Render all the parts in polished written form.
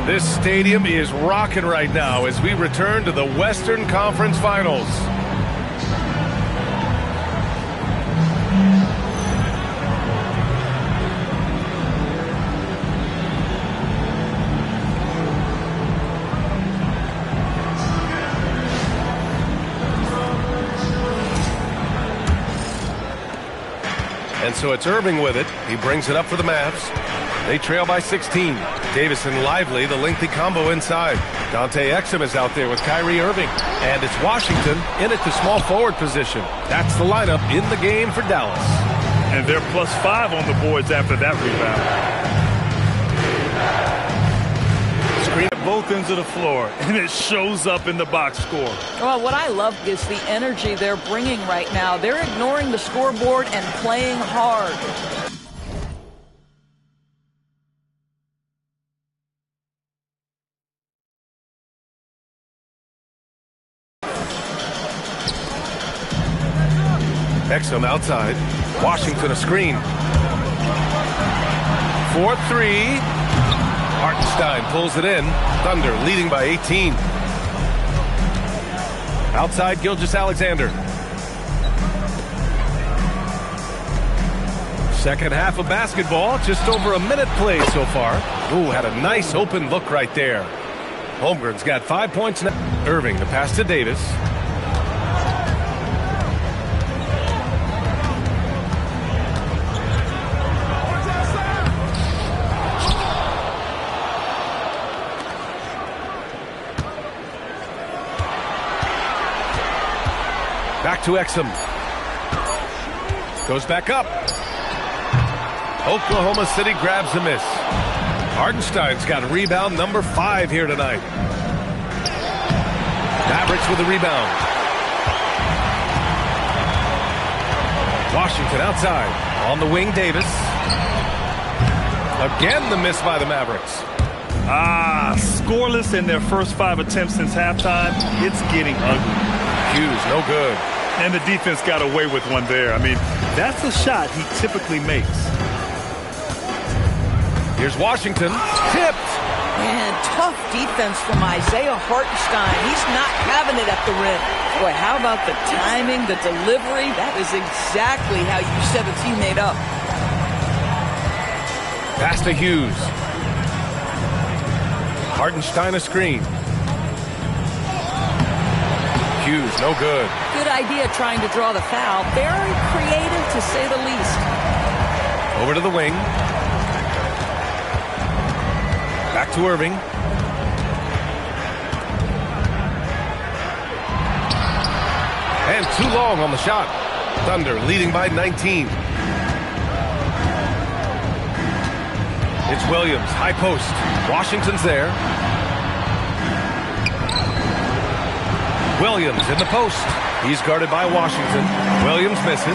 This stadium is rocking right now as we return to the Western Conference Finals. And so it's Irving with it. He brings it up for the Mavs. They trail by 16. Davis and Lively, the lengthy combo inside. Dante Exum is out there with Kyrie Irving. And it's Washington in at the small forward position. That's the lineup in the game for Dallas. And they're +5 on the boards after that rebound. Screen at both ends of the floor, and it shows up in the box score. Well, what I love is the energy they're bringing right now. They're ignoring the scoreboard and playing hard. Exum outside. Washington a screen. 4-3. Hartenstein pulls it in. Thunder leading by 18. Outside Gilgeous-Alexander. Second half of basketball. Just over a minute played so far. Ooh, had a nice open look right there. Holmgren's got 5 points now. Irving, the pass to Davis. Back to Exum. Goes back up. Oklahoma City grabs a miss. Hartenstein's got rebound number 5 here tonight. Mavericks with a rebound. Washington outside. On the wing, Davis. Again, the miss by the Mavericks. Scoreless in their first 5 attempts since halftime. It's getting ugly. Hughes, no good. And the defense got away with one there. I mean, that's a shot he typically makes. Here's Washington. Tipped. Man, tough defense from Isaiah Hartenstein. He's not having it at the rim. Boy, how about the timing, the delivery? That is exactly how you set a teammate up. Pass to Hughes. Hartenstein a screen. Hughes, no good. Good idea trying to draw the foul. Very creative, to say the least. Over to the wing. Back to Irving. And too long on the shot. Thunder leading by 19. It's Williams, high post. Washington's there. Williams in the post. He's guarded by Washington. Williams misses.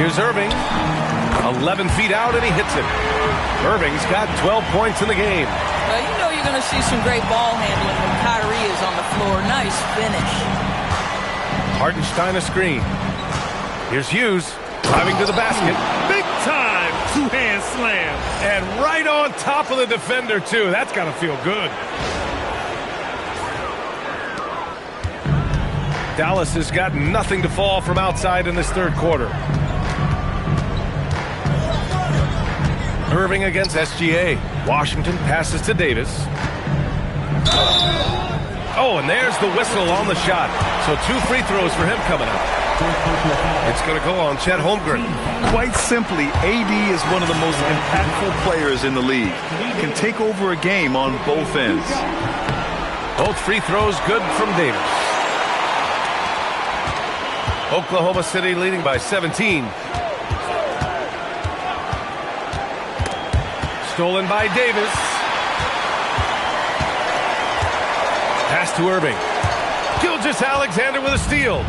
Here's Irving. 11 feet out, and he hits it. Irving's got 12 points in the game. Well, you know you're going to see some great ball handling when Kyrie is on the floor. Nice finish. Hartenstein a screen. Here's Hughes driving to the basket. Big time two-hand slam. And right on top of the defender, too. That's got to feel good. Dallas has got nothing to fall from outside in this third quarter. Irving against SGA. Washington passes to Davis. Oh, and there's the whistle on the shot. So 2 free throws for him coming up. It's going to go on Chet Holmgren. Quite simply, AD is one of the most impactful players in the league. Can take over a game on both ends. Both free throws good from Davis. Oklahoma City leading by 17. Stolen by Davis. Pass to Irving. Gilgeous-Alexander with a steal.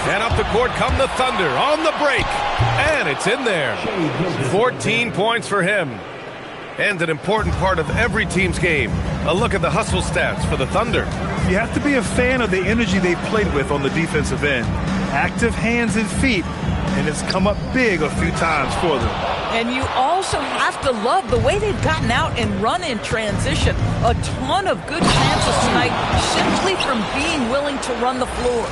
And up the court come the Thunder on the break. And it's in there. 14 points for him. And an important part of every team's game. A look at the hustle stats for the Thunder. You have to be a fan of the energy they played with on the defensive end. Active hands and feet, and it's come up big a few times for them. And you also have to love the way they've gotten out and run in transition. A ton of good chances tonight simply from being willing to run the floor.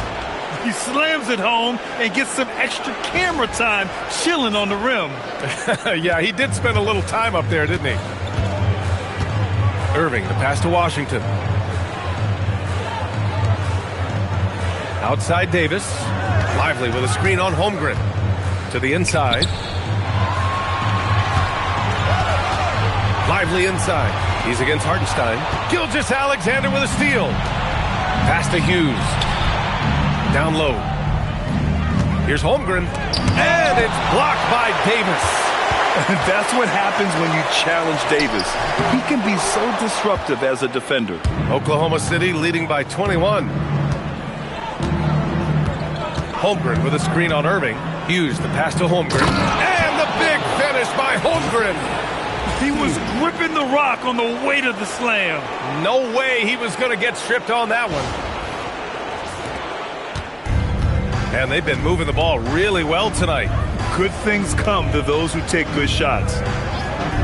He slams it home and gets some extra camera time chilling on the rim. Yeah, he did spend a little time up there, didn't he? Irving, the pass to Washington. Outside Davis. Lively with a screen on Holmgren. To the inside. Lively inside. He's against Hartenstein. Gilgeous-Alexander with a steal. Pass to Hughes. Down low. Here's Holmgren. And it's blocked by Davis. That's what happens when you challenge Davis. He can be so disruptive as a defender. Oklahoma City leading by 21. Holmgren with a screen on Irving. Hughes, the pass to Holmgren. And the big finish by Holmgren. He was gripping the rock on the weight of the slam. No way he was going to get stripped on that one. And they've been moving the ball really well tonight. Good things come to those who take good shots.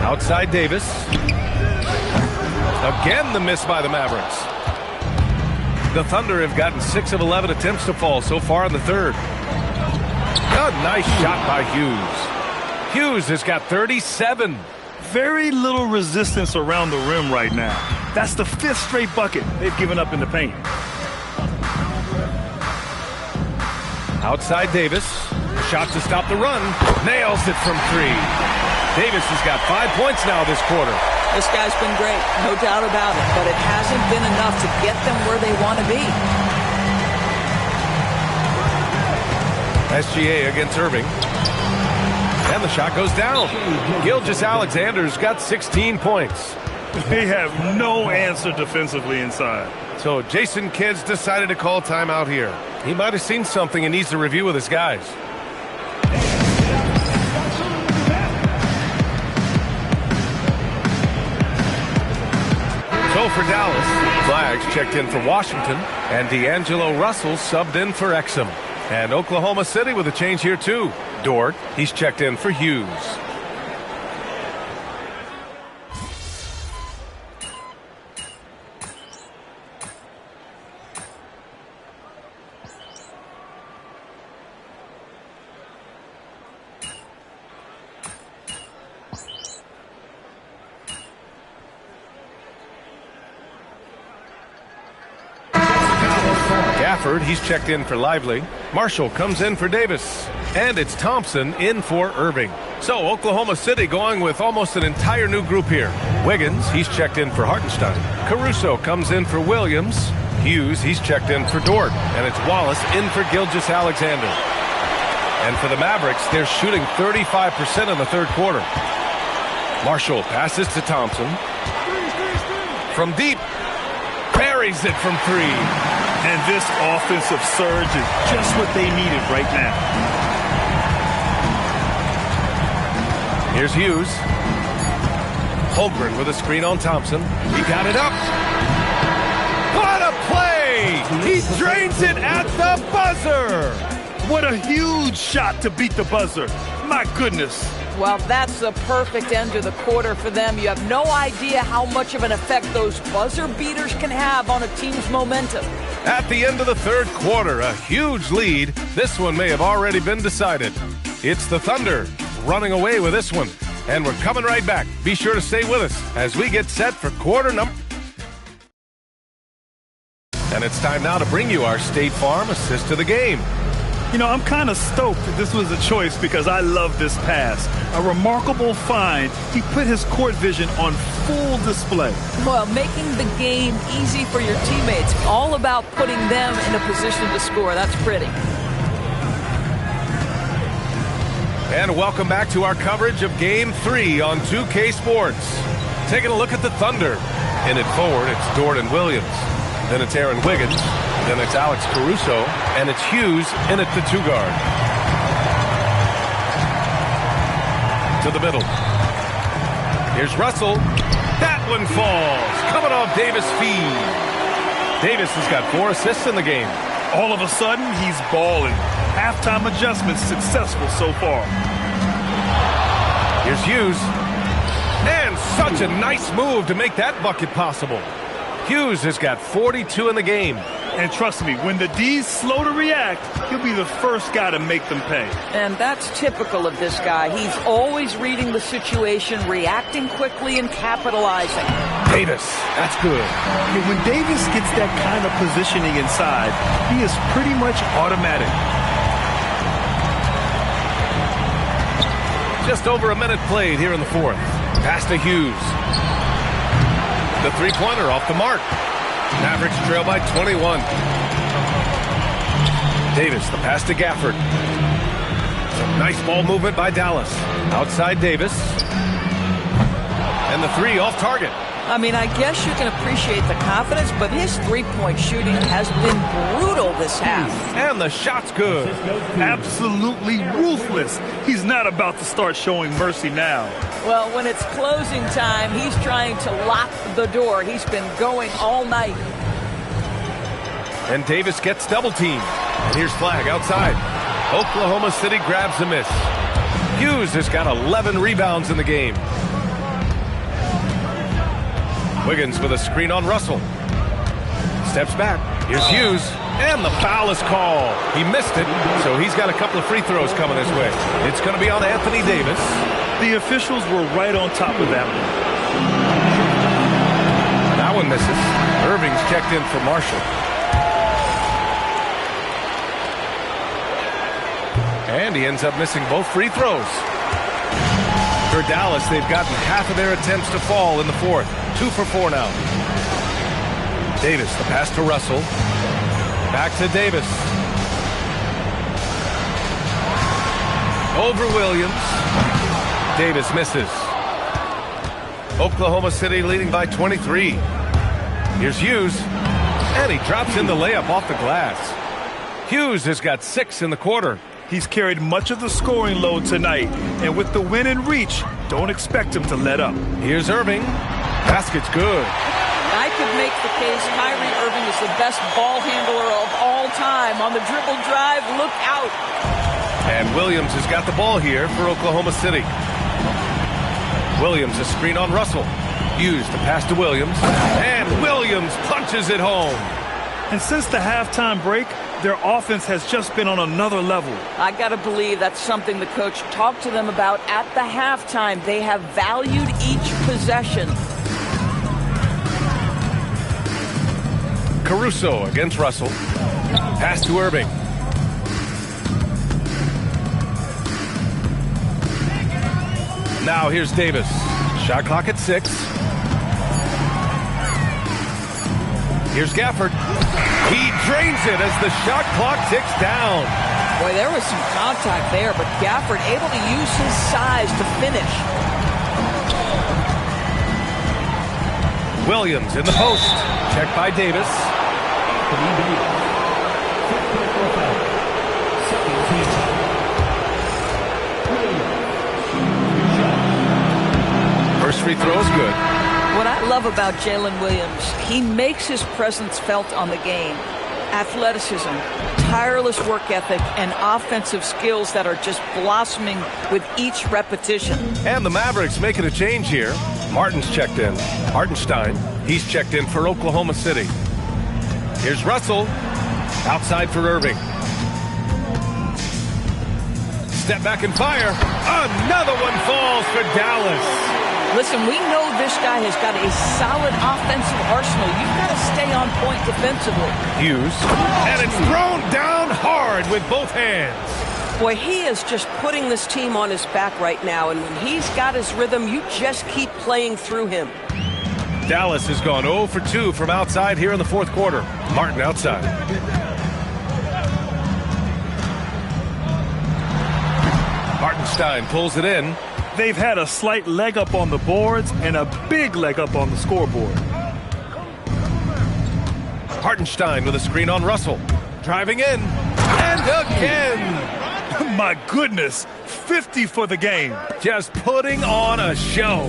Outside Davis. Again the miss by the Mavericks. The Thunder have gotten 6 of 11 attempts to fall so far in the third. A nice shot by Hughes. Hughes has got 37. Very little resistance around the rim right now. That's the 5th straight bucket they've given up in the paint. Outside Davis. Shot to stop the run. Nails it from 3. Davis has got 5 points now this quarter. This guy's been great, no doubt about it, but it hasn't been enough to get them where they want to be. SGA against Irving. And the shot goes down. Gilgeous-Alexander's got 16 points. They have no answer defensively inside. So Jason Kidd's decided to call timeout here. He might have seen something and needs to review with his guys. So for Dallas, Flags checked in for Washington, and D'Angelo Russell subbed in for Exum. And Oklahoma City with a change here too. Dort, he's checked in for Hughes. He's checked in for Lively. Marshall comes in for Davis. And it's Thompson in for Irving. So Oklahoma City going with almost an entire new group here. Wiggins, he's checked in for Hartenstein. Caruso comes in for Williams. Hughes, he's checked in for Dort. And it's Wallace in for Gilgeous-Alexander. And for the Mavericks, they're shooting 35% in the third quarter. Marshall passes to Thompson. From deep. Buries it from 3. And this offensive surge is just what they needed right now. Here's Hughes. Holmgren with a screen on Thompson. He got it up. What a play! He drains it at the buzzer! What a huge shot to beat the buzzer. My goodness. Well, that's the perfect end to the quarter for them. You have no idea how much of an effect those buzzer beaters can have on a team's momentum. At the end of the third quarter, a huge lead. This one may have already been decided. It's the Thunder running away with this one. And we're coming right back. Be sure to stay with us as we get set for quarter number. And it's time now to bring you our State Farm assist to the game. You know, I'm kind of stoked that this was a choice because I love this pass. A remarkable find. He put his court vision on full display. Well, making the game easy for your teammates. All about putting them in a position to score. That's pretty. And welcome back to our coverage of Game 3 on 2K Sports. Taking a look at the Thunder. In it forward, it's Dort and Williams. Then it's Aaron Wiggins. Then it's Alex Caruso. And it's Hughes in at the 2-guard. To the middle. Here's Russell. That one falls. Coming off Davis' feed. Davis has got 4 assists in the game. All of a sudden, he's balling. Halftime adjustments successful so far. Here's Hughes. And such a nice move to make that bucket possible. Hughes has got 42 in the game. And trust me, when the D's slow to react, he'll be the first guy to make them pay. And that's typical of this guy. He's always reading the situation, reacting quickly, and capitalizing. Davis, that's good. And when Davis gets that kind of positioning inside, he is pretty much automatic. Just over a minute played here in the fourth. Pass to Hughes. The three-pointer off the mark. Mavericks trail by 21. Davis, the pass to Gafford. Nice ball movement by Dallas. Outside Davis. And the three off target. I mean, I guess you can appreciate the confidence, but his three-point shooting has been brutal this half. And the shot's good. Absolutely ruthless. He's not about to start showing mercy now. Well, when it's closing time, he's trying to lock the door. He's been going all night. And Davis gets double-teamed. And here's Flag outside. Oklahoma City grabs a miss. Hughes has got 11 rebounds in the game. Wiggins with a screen on Russell. Steps back. Here's Hughes. And the foul is called. He missed it, so he's got a couple of free throws coming his way. It's going to be on Anthony Davis. The officials were right on top of that one. That one misses. Irving's checked in for Marshall. And he ends up missing both free throws. For Dallas, they've gotten half of their attempts to fall in the fourth. 2 for 4 now. Davis, the pass to Russell. Back to Davis. Over Williams. Davis misses. Oklahoma City leading by 23. Here's Hughes. And he drops in the layup off the glass. Hughes has got 6 in the quarter. He's carried much of the scoring load tonight, and with the win in reach, don't expect him to let up. Here's Irving. Basket's good. I could make the case Kyrie Irving is the best ball handler of all time. On the dribble drive, look out. And Williams has got the ball here for Oklahoma City. Williams, a screen on Russell. Hughes, the pass to Williams. And Williams punches it home. And since the halftime break, their offense has just been on another level. I got to believe that's something the coach talked to them about at the halftime. They have valued each possession. Caruso against Russell. Pass to Irving. Now here's Davis. Shot clock at 6. Here's Gafford. He drains it as the shot clock ticks down. Boy, there was some contact there, but Gafford able to use his size to finish. Williams in the post. Checked by Davis. First free throw is good. What I love about Jalen Williams, he makes his presence felt on the game. Athleticism, tireless work ethic, and offensive skills that are just blossoming with each repetition. And the Mavericks making a change here. Martin's checked in. Hartenstein, he's checked in for Oklahoma City. Here's Russell. Outside for Irving. Step back and fire. Another one falls for Dallas. Listen, we know this guy has got a solid offensive arsenal. You've got to stay on point defensively. Hughes. And it's thrown down hard with both hands. Boy, he is just putting this team on his back right now. And when he's got his rhythm, you just keep playing through him. Dallas has gone 0 for 2 from outside here in the fourth quarter. Martin outside. Hartenstein pulls it in. They've had a slight leg up on the boards and a big leg up on the scoreboard. Hartenstein with a screen on Russell. Driving in. And again. My goodness. 50 for the game. Just putting on a show.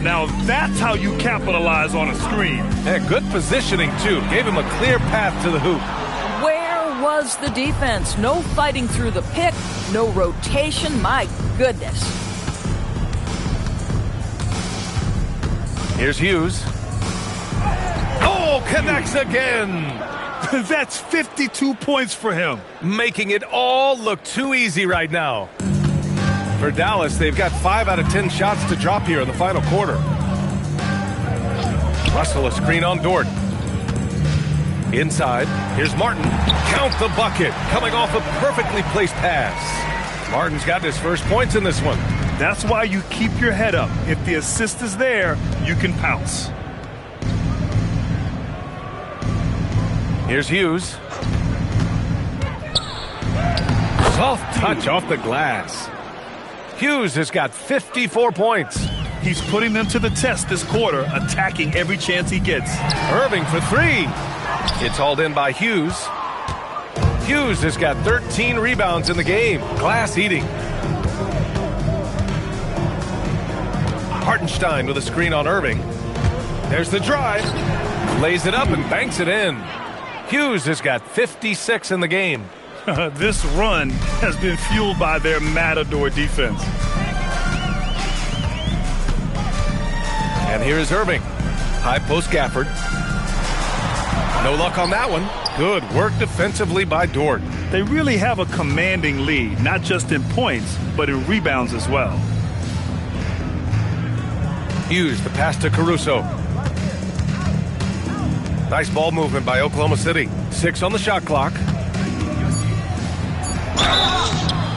Now that's how you capitalize on a screen. And good positioning, too. Gave him a clear path to the hoop. Where was the defense? No fighting through the pick. No rotation. My goodness. Here's Hughes. Oh, connects again. That's 52 points for him. Making it all look too easy right now. For Dallas, they've got 5 out of 10 shots to drop here in the final quarter. Russell, a screen on Dort. Inside, here's Martin. Count the bucket. Coming off a perfectly placed pass. Martin's got his first points in this one. That's why you keep your head up. If the assist is there, you can pounce. Here's Hughes. Soft touch off the glass. Hughes has got 54 points. He's putting them to the test this quarter, attacking every chance he gets. Irving for 3. It's hauled in by Hughes. Hughes has got 13 rebounds in the game. Glass eating. Hartenstein with a screen on Irving. There's the drive. Lays it up and banks it in. Hughes has got 56 in the game. This run has been fueled by their Matador defense. And here is Irving. High post Gafford. No luck on that one. Good work defensively by Dort. They really have a commanding lead, not just in points, but in rebounds as well. Hughes, the pass to Caruso. Nice ball movement by Oklahoma City. 6 on the shot clock.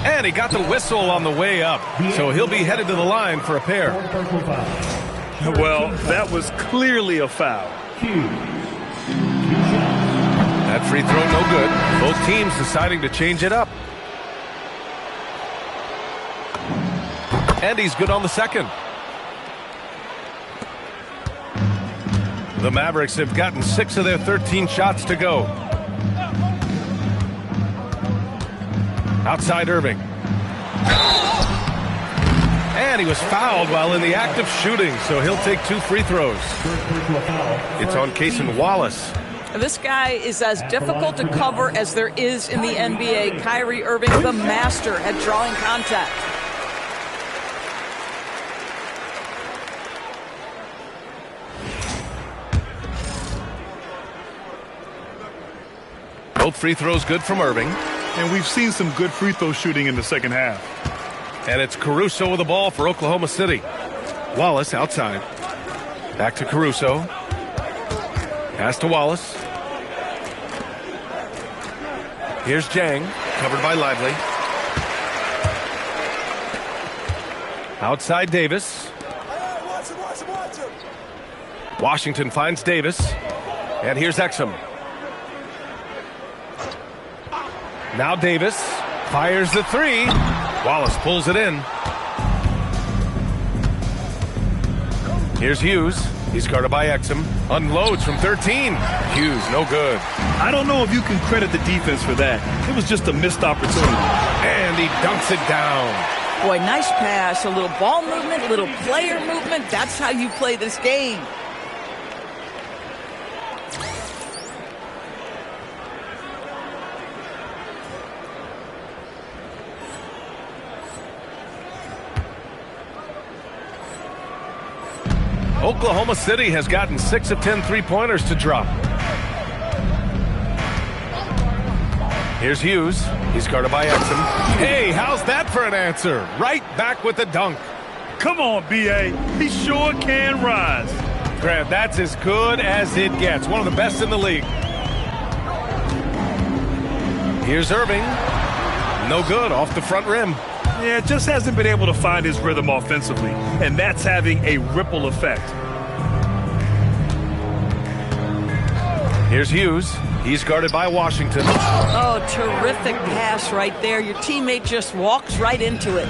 And he got the whistle on the way up, so he'll be headed to the line for a pair. Well, that was clearly a foul. That free throw no good. Both teams deciding to change it up. And he's good on the second. The Mavericks have gotten 6 of their 13 shots to go. Outside Irving. And he was fouled while in the act of shooting, so he'll take 2 free throws. It's on Cason Wallace. This guy is as difficult to cover as there is in the NBA. Kyrie Irving, the master at drawing contact. Both free throws good from Irving. And we've seen some good free throw shooting in the second half. And it's Caruso with the ball for Oklahoma City. Wallace outside. Back to Caruso. Pass to Wallace. Here's Jang, covered by Lively. Outside Davis. Washington finds Davis. And here's Exum. Now Davis fires the 3. Wallace pulls it in. Here's Hughes. He's guarded by Exum. Unloads from 13. Hughes, no good. I don't know if you can credit the defense for that. It was just a missed opportunity. And he dunks it down. Boy, nice pass. A little ball movement, a little player movement. That's how you play this game. Oklahoma City has gotten 6 of 10 three-pointers to drop. Here's Hughes. He's guarded by Exum. Hey, how's that for an answer? Right back with the dunk. Come on, B.A. He sure can rise. Grant, that's as good as it gets. One of the best in the league. Here's Irving. No good, off the front rim. Yeah, just hasn't been able to find his rhythm offensively, and that's having a ripple effect. Here's Hughes. He's guarded by Washington. Oh, terrific pass right there. Your teammate just walks right into it.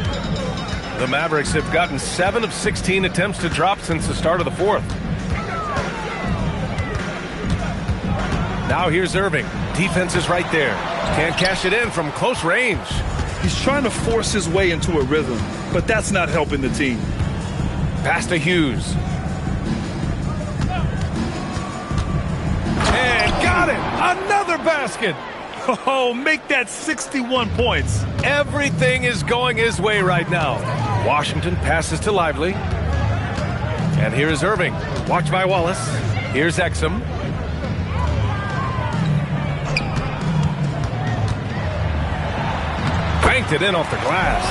The Mavericks have gotten 7 of 16 attempts to drop since the start of the 4th. Now here's Irving. Defense is right there. Can't cash it in from close range. He's trying to force his way into a rhythm, but that's not helping the team. Pass to Hughes. And got it! Another basket! Oh, make that 61 points. Everything is going his way right now. Washington passes to Lively. And here is Irving. Watch by Wallace. Here's Exum. Banked it in off the glass.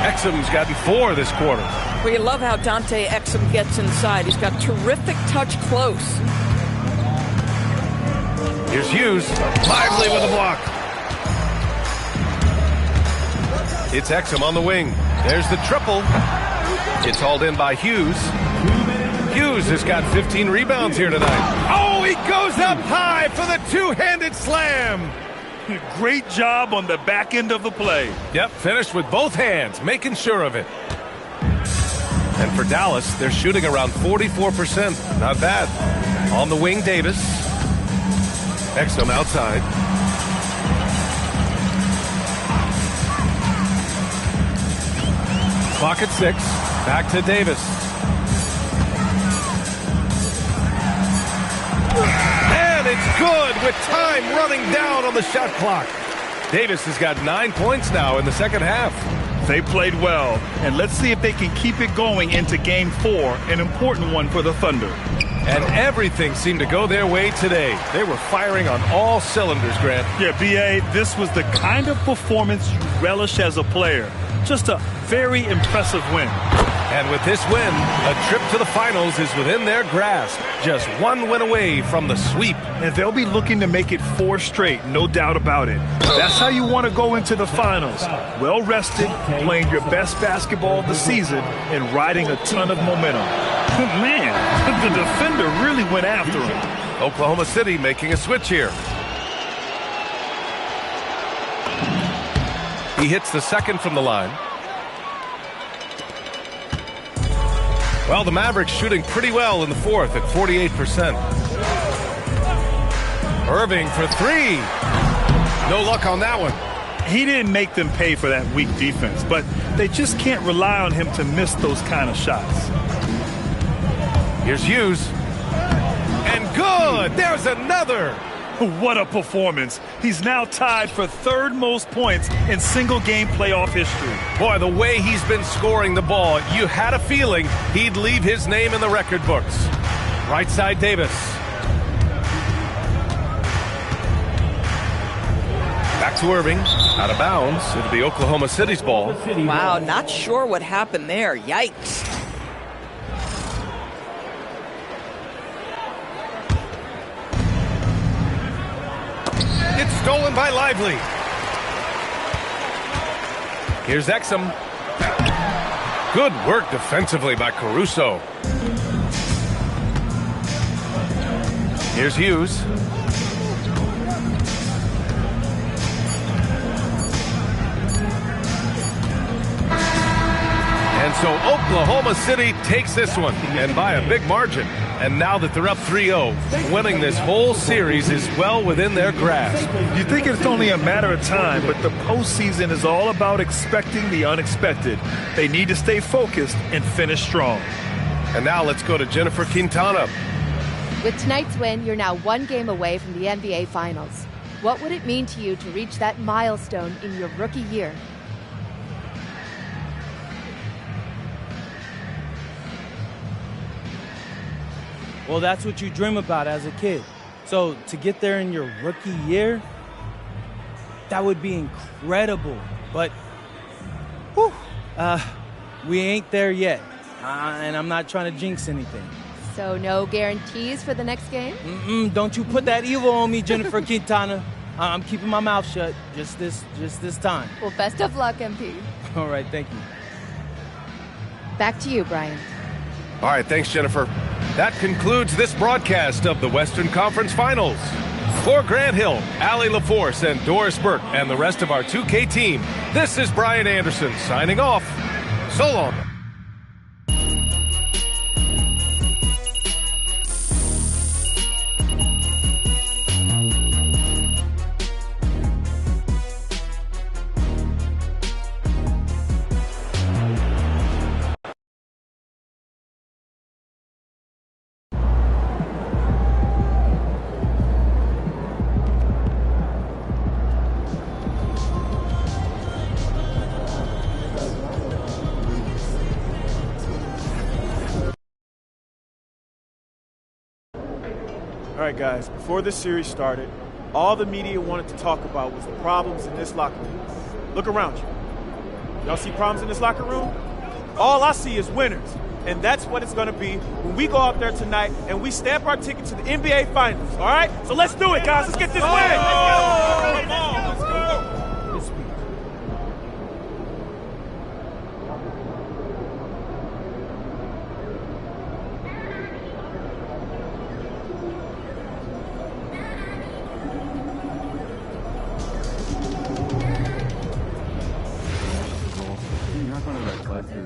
Exum's gotten 4 this quarter. We love how Dante Exum gets inside. He's got terrific touch close. Here's Hughes. Lively with a block. It's Exum on the wing. There's the triple. It's hauled in by Hughes. Hughes has got 15 rebounds here tonight. Oh, he goes up high for the two-handed slam. Great job on the back end of the play. Yep, finished with both hands, making sure of it. And for Dallas, they're shooting around 44%. Not bad. On the wing, Davis. Exum outside. Clock at 6. Back to Davis. And it's good with time running down on the shot clock. Davis has got 9 points now in the second half. They played well, and let's see if they can keep it going into Game 4, an important one for the Thunder. And everything seemed to go their way today. They were firing on all cylinders, Grant. Yeah, B.A., this was the kind of performance you relish as a player. Just a very impressive win. And with this win, a trip to the finals is within their grasp. Just one win away from the sweep. And they'll be looking to make it 4 straight, no doubt about it. That's how you want to go into the finals. Well-rested, playing your best basketball of the season, and riding a ton of momentum. Man, the defender really went after him. Oklahoma City making a switch here. He hits the second from the line. Well, the Mavericks shooting pretty well in the fourth at 48%. Irving for 3. No luck on that one. He didn't make them pay for that weak defense, but they just can't rely on him to miss those kind of shots. Here's Hughes. And good! There's another! What a performance. He's now tied for 3rd most points in single-game playoff history. Boy, the way he's been scoring the ball, you had a feeling he'd leave his name in the record books. Right side, Davis. Back to Irving. Out of bounds. It'll be Oklahoma City's ball. Wow, not sure what happened there. Yikes. It's stolen by Lively. Here's Exum. Good work defensively by Caruso. Here's Hughes. And so Oklahoma City takes this one, and by a big margin. And now that they're up 3-0, winning this whole series is well within their grasp. You think it's only a matter of time, but the postseason is all about expecting the unexpected. They need to stay focused and finish strong. And now let's go to Jennifer Quintana. With tonight's win, you're now 1 game away from the NBA Finals. What would it mean to you to reach that milestone in your rookie year? Well, that's what you dream about as a kid. So to get there in your rookie year, that would be incredible. But, whew, we ain't there yet. And I'm not trying to jinx anything. So no guarantees for the next game? Don't you put that evil on me, Jennifer Quintana. I'm keeping my mouth shut just this time. Well, best of luck, MP. All right, thank you. Back to you, Brian. All right, thanks, Jennifer. That concludes this broadcast of the Western Conference Finals. For Grant Hill, Allie LaForce, and Doris Burke, and the rest of our 2K team, this is Brian Anderson signing off. So long. All right, guys, before this series started, all the media wanted to talk about was the problems in this locker room. Look around you. Y'all see problems in this locker room? All I see is winners. And that's what it's going to be when we go out there tonight and we stamp our ticket to the NBA Finals, all right? So let's do it, guys. Let's get this win. Let's go.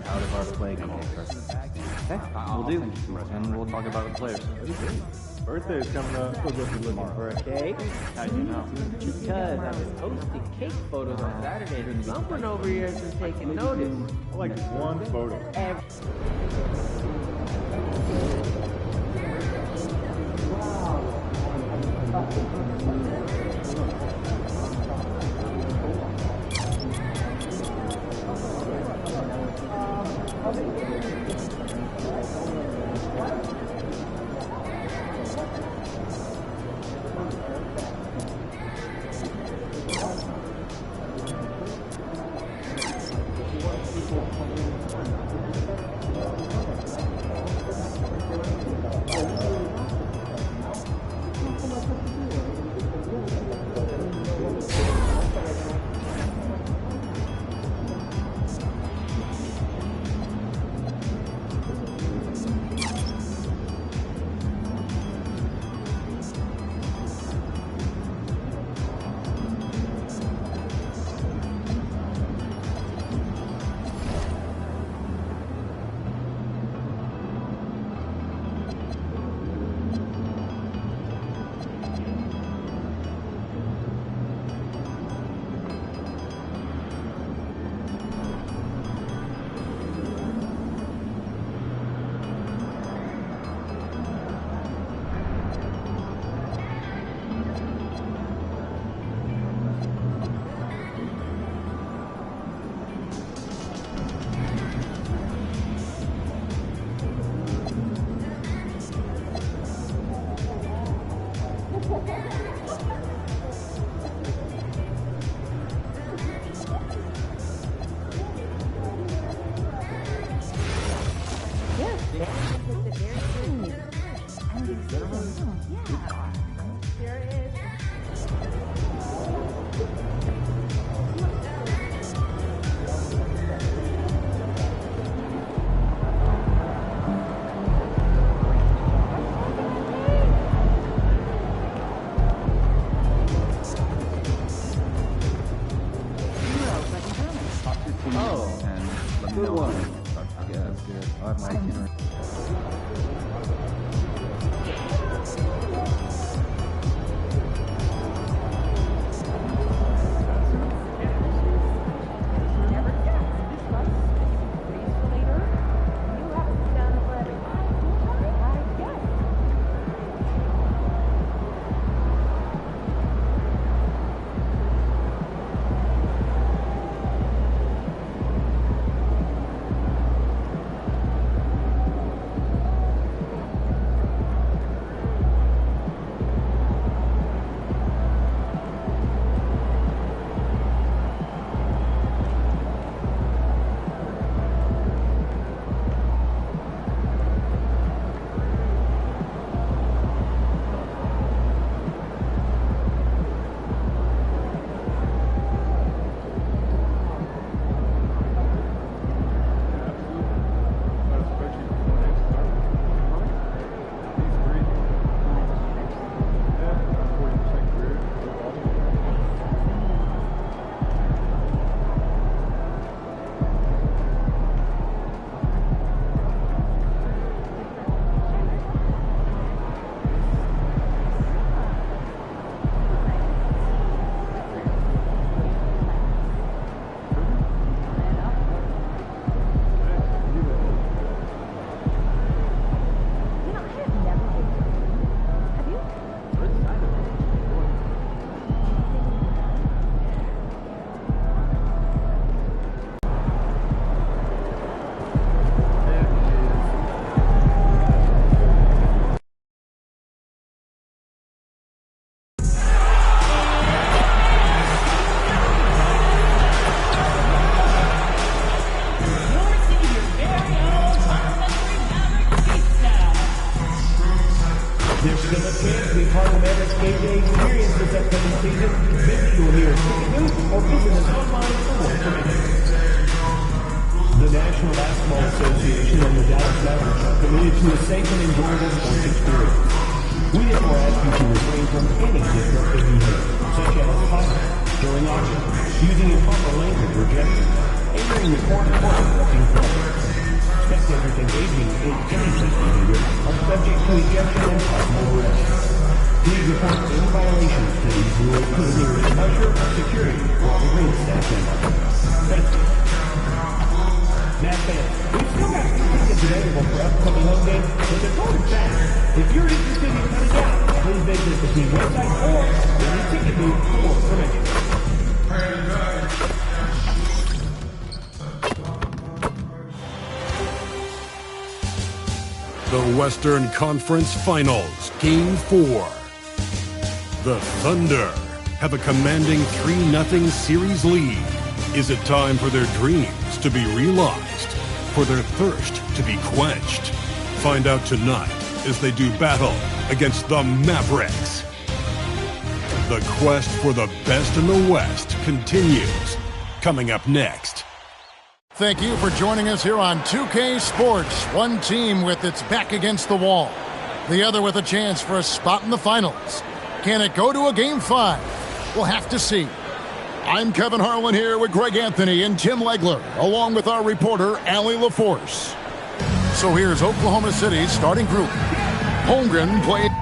Out of our play game. Okay, we'll do. And we'll talk about the players. Birthday is coming up. We'll just be looking for a cake. How'd you know? Because I was posting cake photos on Saturday and someone over here has been taking notice. Like one photo. Good one. Yeah, that's good. I have my itinerary. season, visit your nearest ticket booth or visit us online for more information. The National Basketball Association and the Dallas Mavericks are committed to a safe and enjoyable sports experience. We therefore ask you to refrain from any disruptive behavior, such as talking, during auction, using improper language or gestures, entering the court or interrupting play. Spectators engaging in any such behavior are subject to ejection and possible arrest. Please report any violations to these rules to the nearest usher or security or the ring staff member. Thank you. Matt fans, we've still got tickets available for upcoming home games, but they're going fast. If you're interested in coming out, please visit the team website or the ticket booth for more information. The Western Conference Finals, Game 4. The Thunder have a commanding 3-0 series lead. Is it time for their dreams to be realized? For their thirst to be quenched? Find out tonight as they do battle against the Mavericks. The quest for the best in the West continues. Coming up next. Thank you for joining us here on 2K Sports. One team with its back against the wall. The other with a chance for a spot in the finals. Can it go to a Game 5? We'll have to see. I'm Kevin Harlan here with Greg Anthony and Tim Legler, along with our reporter, Allie LaForce. So here's Oklahoma City's starting group. Holmgren played.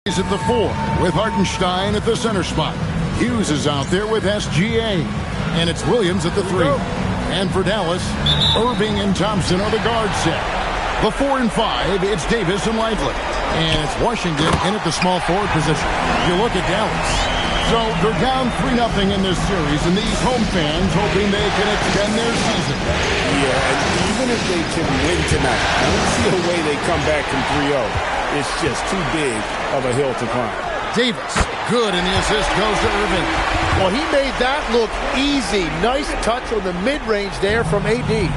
He's at the 4 with Hartenstein at the center spot. Hughes is out there with SGA. And it's Williams at the 3. And for Dallas, Irving and Thompson are the guard set. The 4 and 5, it's Davis and Lively. And it's Washington in at the small forward position. You look at Dallas. So they're down 3-0 in this series, and these home fans hoping they can extend their season. Yeah, and even if they can win tonight, I don't see a way they come back from 3-0. It's just too big of a hill to climb. Davis, good, and the assist goes to Irving. Well, he made that look easy. Nice touch on the mid-range there from AD.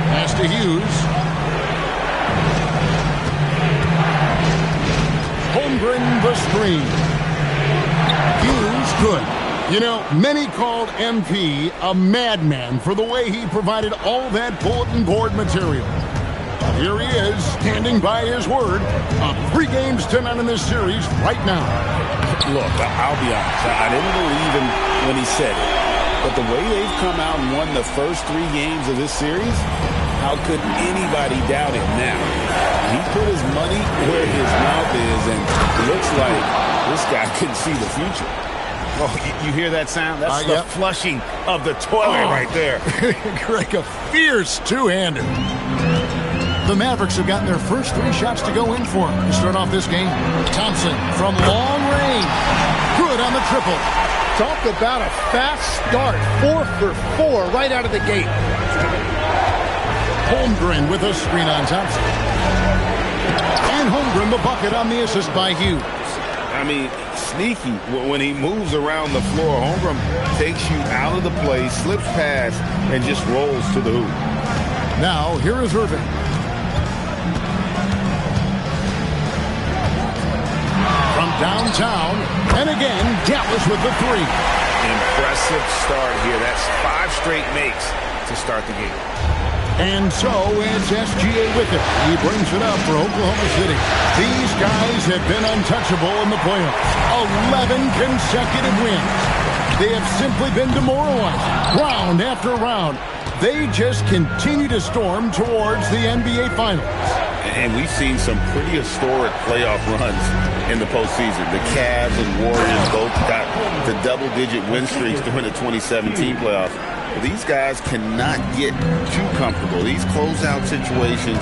Pass to Hughes. Holmgren the screen. Hughes good. You know, many called MP a madman for the way he provided all that bulletin board material. Here he is, standing by his word. 3 games to none in this series right now. Look, I'll be honest. I didn't believe him when he said it. But the way they've come out and won the first 3 games of this series, how could anybody doubt it now? He put his money where his mouth is, and it looks like this guy can see the future. Oh, you hear that sound? That's the flushing of the toilet right there. Greg, a fierce two-hander. The Mavericks have gotten their first 3 shots to go in for him to start off this game. Thompson from long range. Good on the triple. Talk about a fast start. 4 for 4 right out of the gate. Holmgren with a screen on Thompson. And Holmgren the bucket on the assist by Hughes. I mean, sneaky. When he moves around the floor, Holmgren takes you out of the play, slips past, and just rolls to the hoop. Now, here is Irving. From downtown, and again, Dallas with the 3. Impressive start here. That's 5 straight makes to start the game. And so it's SGA with it. He brings it up for Oklahoma City. These guys have been untouchable in the playoffs. 11 consecutive wins. They have simply been demoralized round after round. They just continue to storm towards the NBA Finals. And we've seen some pretty historic playoff runs in the postseason. The Cavs and Warriors both got the double-digit win streaks during the 2017 playoffs. But these guys cannot get too comfortable. These closeout situations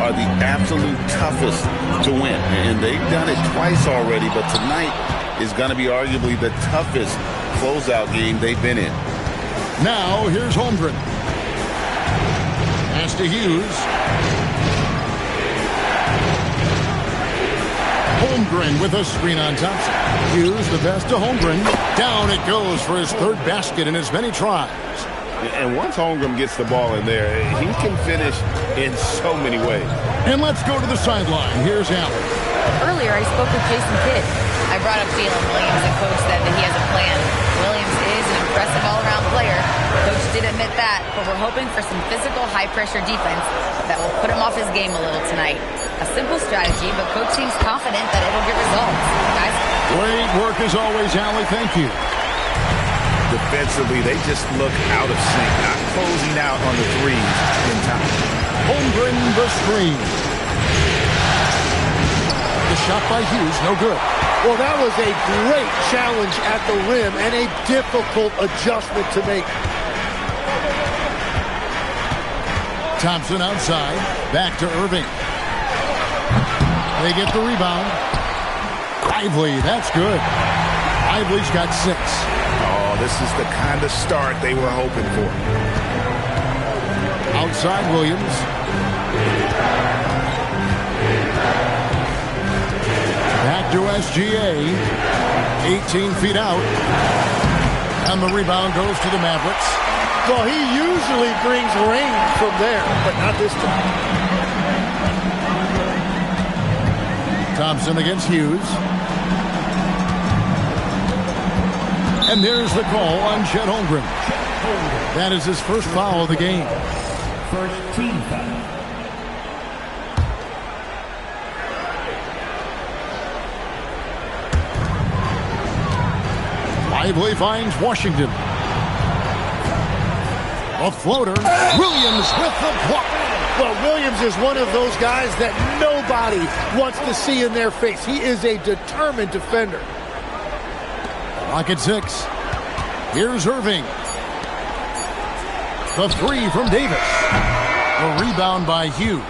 are the absolute toughest to win. And they've done it twice already, but tonight is going to be arguably the toughest closeout game they've been in. Now, here's Holmgren. Pass to Hughes. Holmgren with a screen on Thompson. Hughes the best to Holmgren. Down it goes for his 3rd basket in as many tries. And once Holmgren gets the ball in there, he can finish in so many ways. And let's go to the sideline. Here's Allen. Earlier, I spoke with Jason Kidd. I brought up Jalen Williams, and Coach said that he has a plan. Williams is an impressive all-around player. Coach did admit that, but we're hoping for some physical, high-pressure defense that will put him off his game a little tonight. A simple strategy, but Coach seems confident that it'll get results. Guys? Great work as always, Allie. Thank you. Defensively, they just look out of sync, not closing out on the threes in time. Holmgren the screen. The shot by Hughes, no good. Well, that was a great challenge at the rim and a difficult adjustment to make. Thompson outside. Back to Irving. They get the rebound. Lively, that's good. Lively's got 6. Oh, this is the kind of start they were hoping for. Outside Williams. Back to SGA. 18 feet out. And the rebound goes to the Mavericks. Well, he usually brings rain from there, but not this time. Thompson against Hughes. And there's the call on Chet Holmgren. That is his first foul of the game. First team foul. Lively finds Washington. A floater. Williams with the block. Well, Williams is one of those guys that nobody wants to see in their face. He is a determined defender. Rocket 6. Here's Irving. The 3 from Davis. The rebound by Hughes.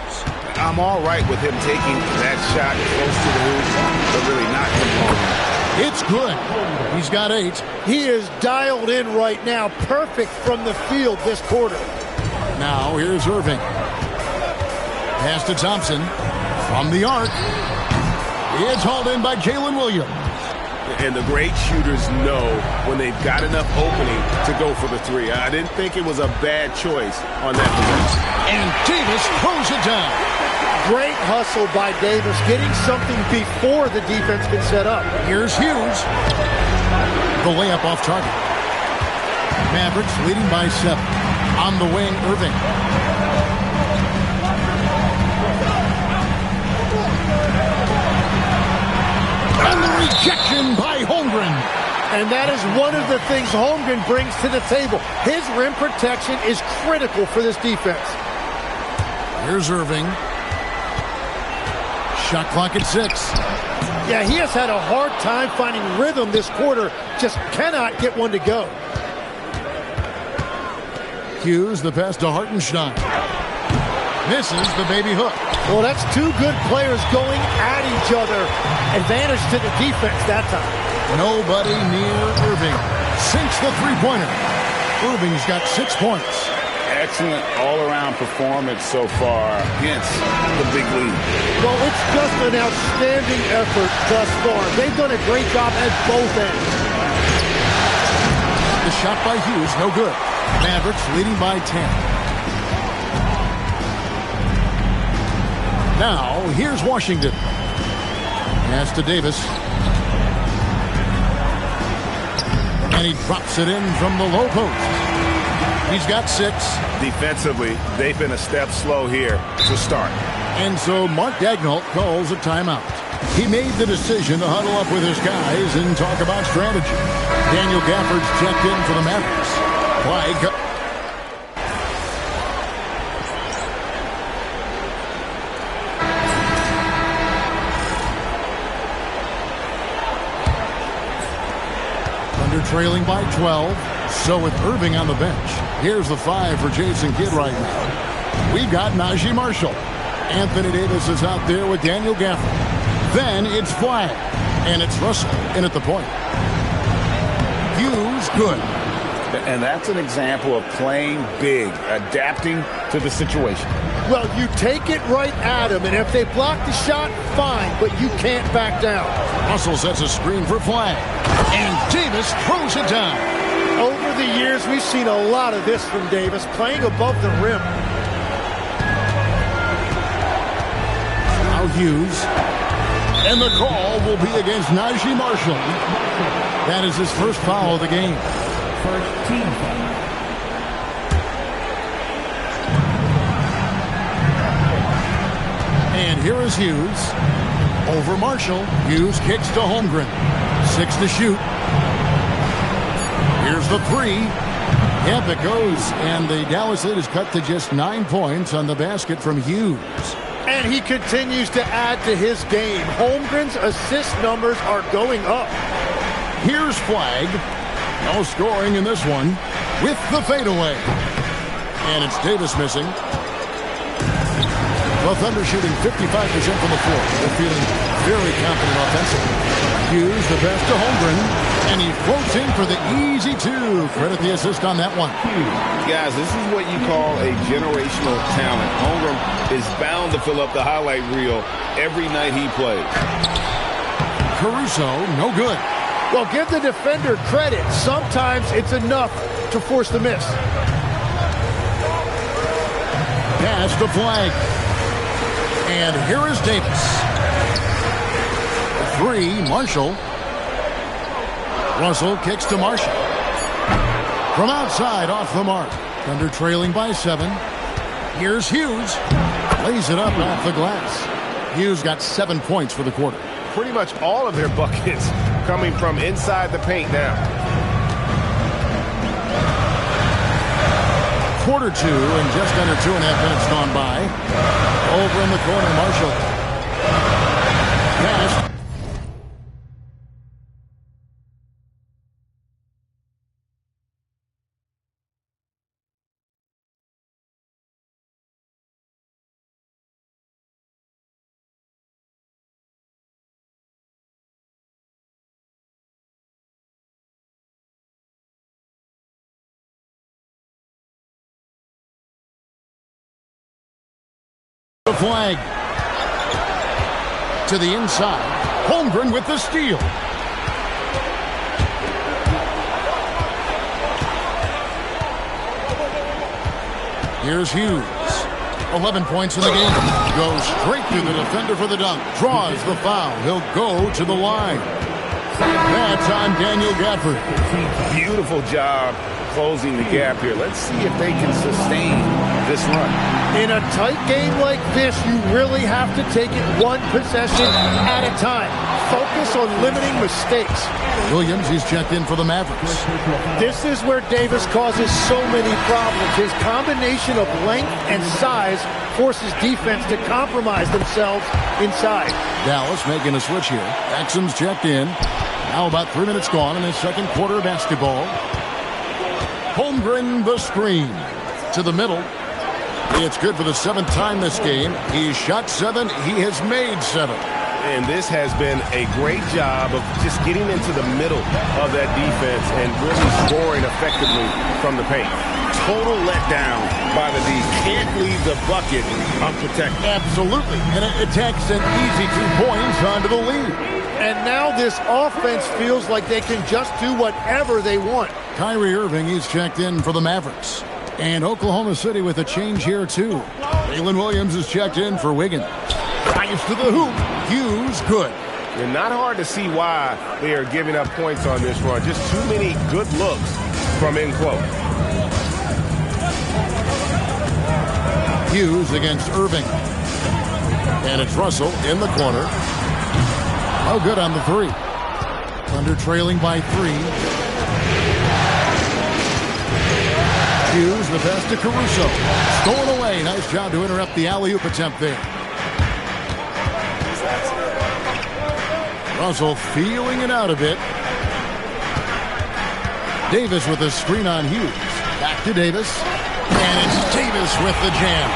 I'm all right with him taking that shot close to the hoop, but really not home. It's good. He's got 8. He is dialed in right now. Perfect from the field this quarter. Now here's Irving. Pass to Thompson. From the arc. It's hauled in by Jalen Williams. And the great shooters know when they've got enough opening to go for the 3. I didn't think it was a bad choice on that possession. And Davis throws it down. Great hustle by Davis, getting something before the defense can set up. Here's Hughes. The layup off target. Mavericks leading by 7. On the wing, Irving. And the rejection by Holmgren. And that is one of the things Holmgren brings to the table. His rim protection is critical for this defense. Here's Irving. Shot clock at 6. Yeah, he has had a hard time finding rhythm this quarter. Just cannot get one to go. Hughes, the pass to Hartenstein. Misses the baby hook. Well, that's 2 good players going at each other. Advantage to the defense that time. Nobody near Irving. Sinks the three-pointer. Irving's got 6 points. Excellent all-around performance so far against the big lead. Well, it's just an outstanding effort thus far. They've done a great job at both ends. The shot by Hughes, no good. Mavericks leading by 10. Now, here's Washington. Pass to Davis. And he drops it in from the low post. He's got 6. Defensively, they've been a step slow here to start. And so Mark Daigneault calls a timeout. He made the decision to huddle up with his guys and talk about strategy. Daniel Gafford's checked in for the Mavericks. Clyde. Thunder trailing by 12. So with Irving on the bench, here's the 5 for Jason Kidd right now. We've got Najee Marshall. Anthony Davis is out there with Daniel Gafford. Then it's Flag. And it's Russell in at the point. Hughes, good. And that's an example of playing big, adapting to the situation. Well, you take it right at him, and if they block the shot, fine, but you can't back down. Russell sets a screen for Flag. And Davis throws it down. Over the years, we've seen a lot of this from Davis, playing above the rim. Now Hughes. And the call will be against Najee Marshall. That is his first foul of the game. First team foul. And here is Hughes. Over Marshall. Hughes kicks to Holmgren. 6 to shoot. Here's the 3. Yep, it goes. And the Dallas lead is cut to just 9 points on the basket from Hughes. And he continues to add to his game. Holmgren's assist numbers are going up. Here's Flag. No scoring in this one with the fadeaway. And it's Davis missing. The Thunder shooting 55% from the floor. They're feeling very confident offensively. Hughes the pass to Holmgren. And he floats in for the easy 2. Credit the assist on that one. Guys, this is what you call a generational talent. Holmgren is bound to fill up the highlight reel every night he plays. Caruso, no good. Well, give the defender credit. Sometimes it's enough to force the miss. Pass to Flag. And here is Davis. 3, Marshall. Russell kicks to Marshall. From outside, off the mark. Thunder trailing by 7. Here's Hughes. Lays it up off the glass. Hughes got 7 points for the quarter. Pretty much all of their buckets coming from inside the paint now. Quarter 2 and just under 2.5 minutes gone by. Over in the corner, Marshall. Pass Flag. To the inside. Holmgren with the steal. Here's Hughes. 11 points in the game. Goes straight through the defender for the dunk. Draws the foul. He'll go to the line. That's on Daniel Gafford. Beautiful job closing the gap here. Let's see if they can sustain this run. In a tight game like this, you really have to take it one possession at a time. Focus on limiting mistakes. Williams, he's checked in for the Mavericks. This is where Davis causes so many problems. His combination of length and size forces defense to compromise themselves inside. Dallas making a switch here. Exum's checked in. Now about 3 minutes gone in his second quarter of basketball. Holmgren the screen. To the middle. It's good for the 7th time this game. He's shot 7. He has made 7. And this has been a great job of just getting into the middle of that defense and really scoring effectively from the paint. Total letdown by the D. Can't leave the bucket unprotected. Absolutely. And it takes an easy 2 points onto the lead. And now this offense feels like they can just do whatever they want. Kyrie Irving, he's checked in for the Mavericks. And Oklahoma City with a change here, too. Jalen Williams is checked in for Wiggins. Drives to the hoop. Hughes, good. And not hard to see why they are giving up points on this run. Just too many good looks from in close. Hughes against Irving. And it's Russell in the corner. Oh, good on the 3. Thunder trailing by 3. Hughes, the pass to Caruso. Stolen away. Nice job to interrupt the alley-oop attempt there. Russell feeling it out a bit. Davis with a screen on Hughes. Back to Davis. And it's Davis with the jam.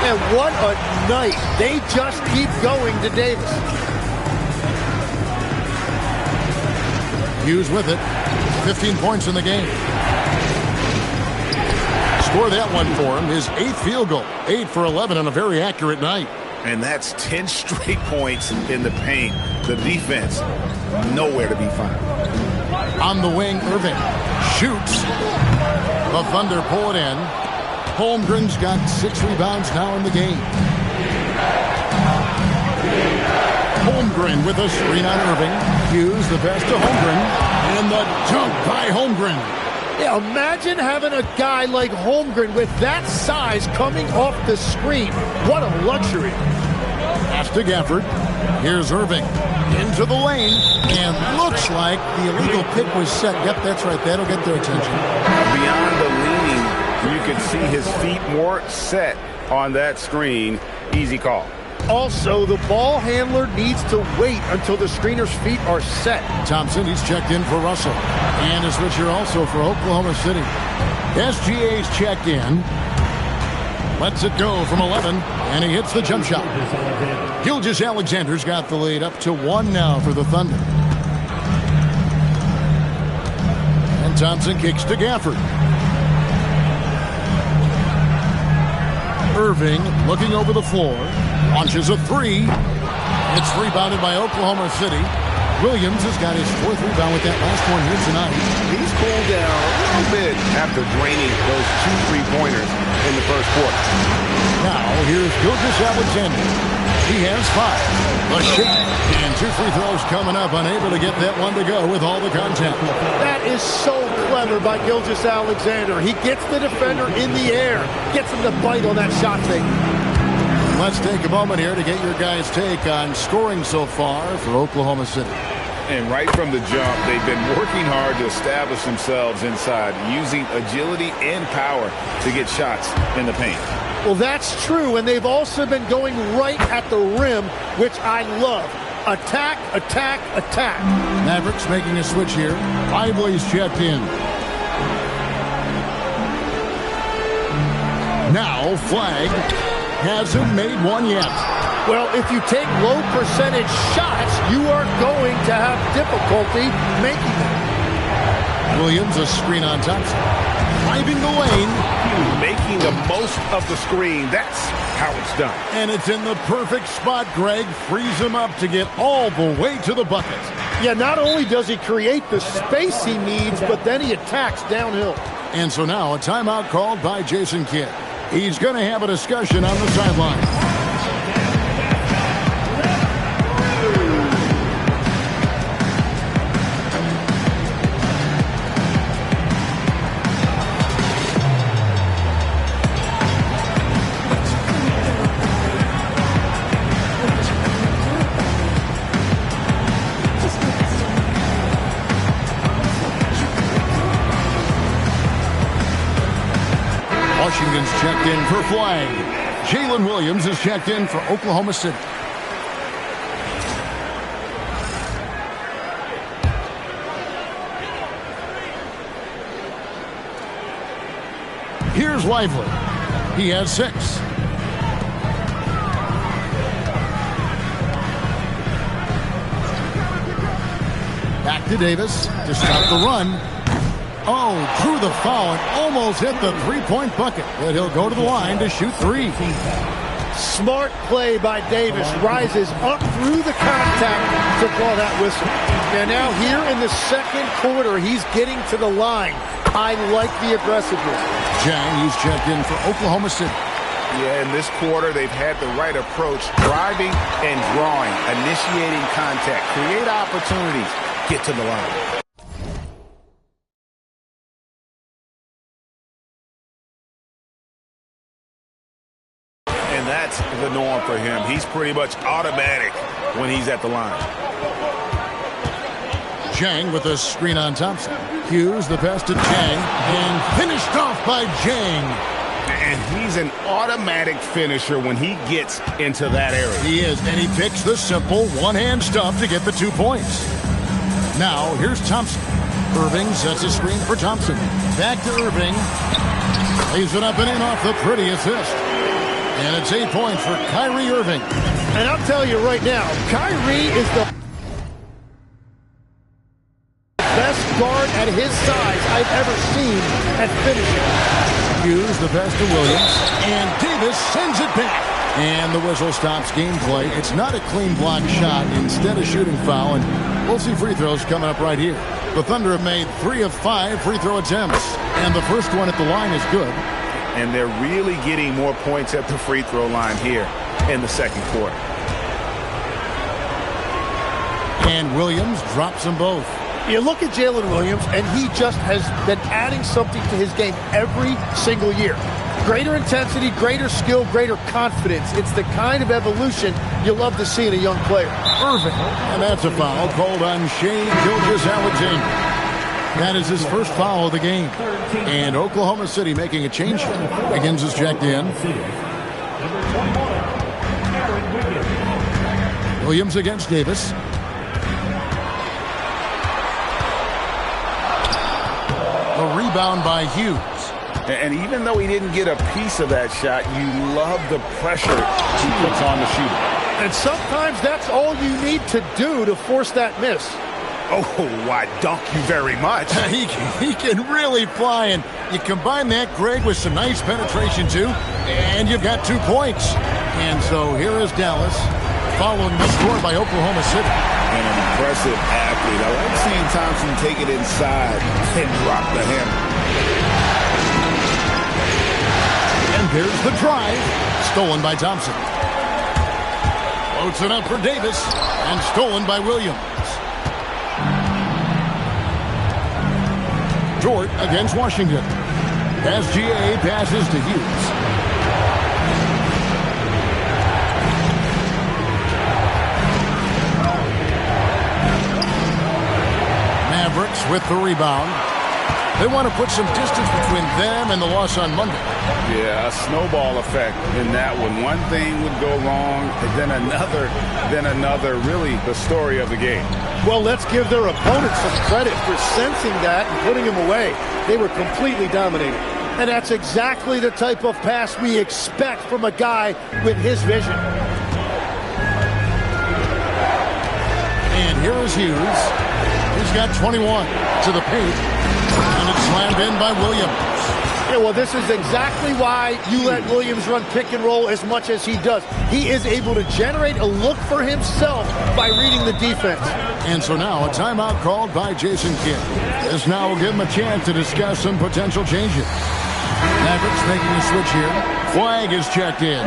And what a night. They just keep going to Davis. Hughes with it. 15 points in the game. Score that one for him. His 8th field goal. 8 for 11 on a very accurate night. And that's 10 straight points in the paint. The defense, nowhere to be found. On the wing, Irving shoots. The Thunder pull it in. Holmgren's got 6 rebounds now in the game. Holmgren with a screen on Irving. Hughes, the pass to Holmgren. And the dunk by Holmgren. Yeah, imagine having a guy like Holmgren with that size coming off the screen. What a luxury. Pass to Gafford. Here's Irving. Into the lane. And looks like the illegal pick was set. Yep, that's right. That'll get their attention. Beyond the leaning, you can see his feet more set on that screen. Easy call. Also, the ball handler needs to wait until the screener's feet are set. Thompson, he's checked in for Russell. And a switch here also for Oklahoma City. SGA's checked in. Lets it go from 11. And he hits the jump shot. Gilgeous-Alexander's got the lead up to 1 now for the Thunder. And Thompson kicks to Gafford. Irving looking over the floor. Launches a 3. It's rebounded by Oklahoma City. Williams has got his 4th rebound with that last one here tonight. He's cooled down a little bit after draining those 2 3-pointers in the first quarter. Now here's Gilgeous-Alexander. He has 5. A shot and 2 free throws coming up. Unable to get that one to go with all the contact. That is so clever by Gilgeous-Alexander. He gets the defender in the air. Gets him to bite on that shot fake. Let's take a moment here to get your guys' take on scoring so far for Oklahoma City. And right from the jump, they've been working hard to establish themselves inside, using agility and power to get shots in the paint. Well, that's true, and they've also been going right at the rim, which I love. Attack, attack, attack. Mavericks making a switch here. Lively's checked in. Now Flag hasn't made one yet. Well, if you take low percentage shots, you are going to have difficulty making them. Williams, a screen on Thompson. Driving the lane. Making making the most of the screen. That's how it's done. And it's in the perfect spot, Greg. Frees him up to get all the way to the bucket. Yeah, not only does he create the space he needs, but then he attacks downhill. And so now a timeout called by Jason Kidd. He's going to have a discussion on the sideline. Washington's checked in for flag. Jalen Williams is checked in for Oklahoma City. Here's Lively. He has 6. Back to Davis to stop the run. Oh, drew the foul and almost hit the three-point bucket. But he'll go to the line to shoot 3. Smart play by Davis. Rises up through the contact to blow that whistle. And now here in the second quarter, he's getting to the line. I like the aggressiveness. Jang, he's checked in for Oklahoma City. Yeah, in this quarter, they've had the right approach. Driving and drawing. Initiating contact. Create opportunities. Get to the line. That's the norm for him. He's pretty much automatic when he's at the line. Jang with a screen on Thompson. Hughes the pass to Jang and finished off by Jang. And he's an automatic finisher when he gets into that area. He is, and he picks the simple one-hand stuff to get the 2 points. Now here's Thompson. Irving sets a screen for Thompson. Back to Irving. Lays it up and in off the pretty assist. And it's 8 points for Kyrie Irving. And I'll tell you right now, Kyrie is the best guard at his size I've ever seen at finishing. Hughes the pass to Williams. And Davis sends it back. And the whistle stops gameplay. It's not a clean block shot. Instead, a shooting foul. And we'll see free throws coming up right here. The Thunder have made 3 of 5 free throw attempts. And the first one at the line is good. And they're really getting more points at the free throw line here in the second quarter. And Williams drops them both. You look at Jalen Williams, and he just has been adding something to his game every single year. Greater intensity, greater skill, greater confidence. It's the kind of evolution you love to see in a young player. Irving. And that's a foul called on Shai Gilgeous-Alexander. That is his first foul of the game. And Oklahoma City making a change. Higgins is checked in. Williams against Davis. A rebound by Hughes. And even though he didn't get a piece of that shot, you love the pressure he puts on the shooter. And sometimes that's all you need to do to force that miss. Oh, I dunk you very much. He can really fly, and you combine that, Greg, with some nice penetration, too, and you've got 2 points. And so here is Dallas, following the score by Oklahoma City. And an impressive athlete. I like seeing Thompson take it inside and drop the hammer. And there's the drive, stolen by Thompson. Floats it up for Davis, and stolen by Williams. Dort against Washington. SGA passes to Hughes. Mavericks with the rebound. They want to put some distance between them and the loss on Monday. Yeah, a snowball effect in that one. One thing would go wrong, then another. Really the story of the game. Well, let's give their opponents some credit for sensing that and putting him away. They were completely dominated. And that's exactly the type of pass we expect from a guy with his vision. And here is Hughes. He's got 21 to the paint. And it's slammed in by Williams. Yeah, well, this is exactly why you let Williams run pick and roll as much as he does. He is able to generate a look for himself by reading the defense. And so now a timeout called by Jason Kidd. This now will give him a chance to discuss some potential changes. Mavericks making a switch here. Flag is checked in.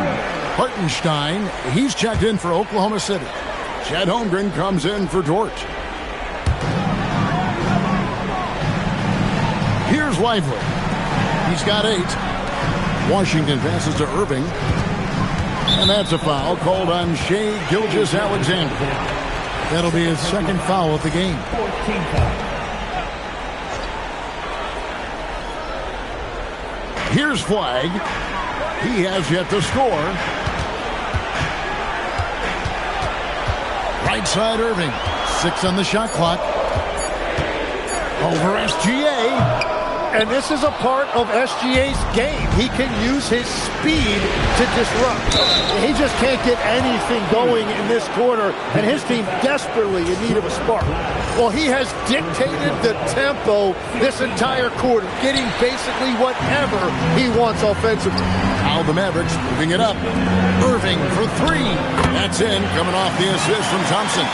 Hartenstein, he's checked in for Oklahoma City. Chad Holmgren comes in for Dort. Here's Lively. He's got 8. Washington passes to Irving. And that's a foul called on Shai Gilgeous-Alexander. That'll be his second foul of the game. Here's Flag. He has yet to score. Right side Irving. 6 on the shot clock. Over SGA. And this is a part of SGA's game. He can use his speed to disrupt. He just can't get anything going in this quarter, and his team desperately in need of a spark. Well, he has dictated the tempo this entire quarter, getting basically whatever he wants offensively. Now the Mavericks moving it up. Irving for 3. That's in, coming off the assist from Thompson.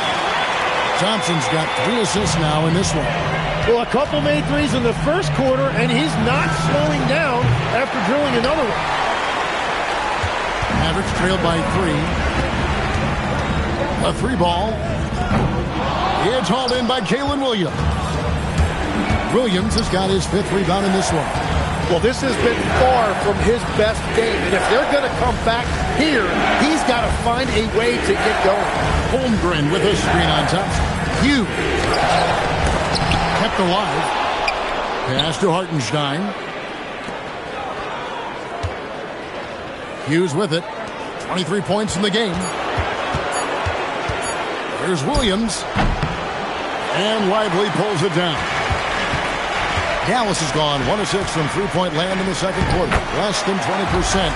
Thompson's got 3 assists now in this one. Well, a couple made threes in the first quarter, and he's not slowing down after drilling another one. Mavericks trailed by 3. A 3-ball. It's hauled in by Jalen Williams. Williams has got his 5th rebound in this one. Well, this has been far from his best game, and if they're going to come back here, he's got to find a way to get going. Holmgren with a screen on top. Hughes. Kept alive. Pass to Hartenstein. Hughes with it. 23 points in the game. Here's Williams. And Lively pulls it down. Dallas has gone 1 of 6 from three-point land in the second quarter. Less than 20%.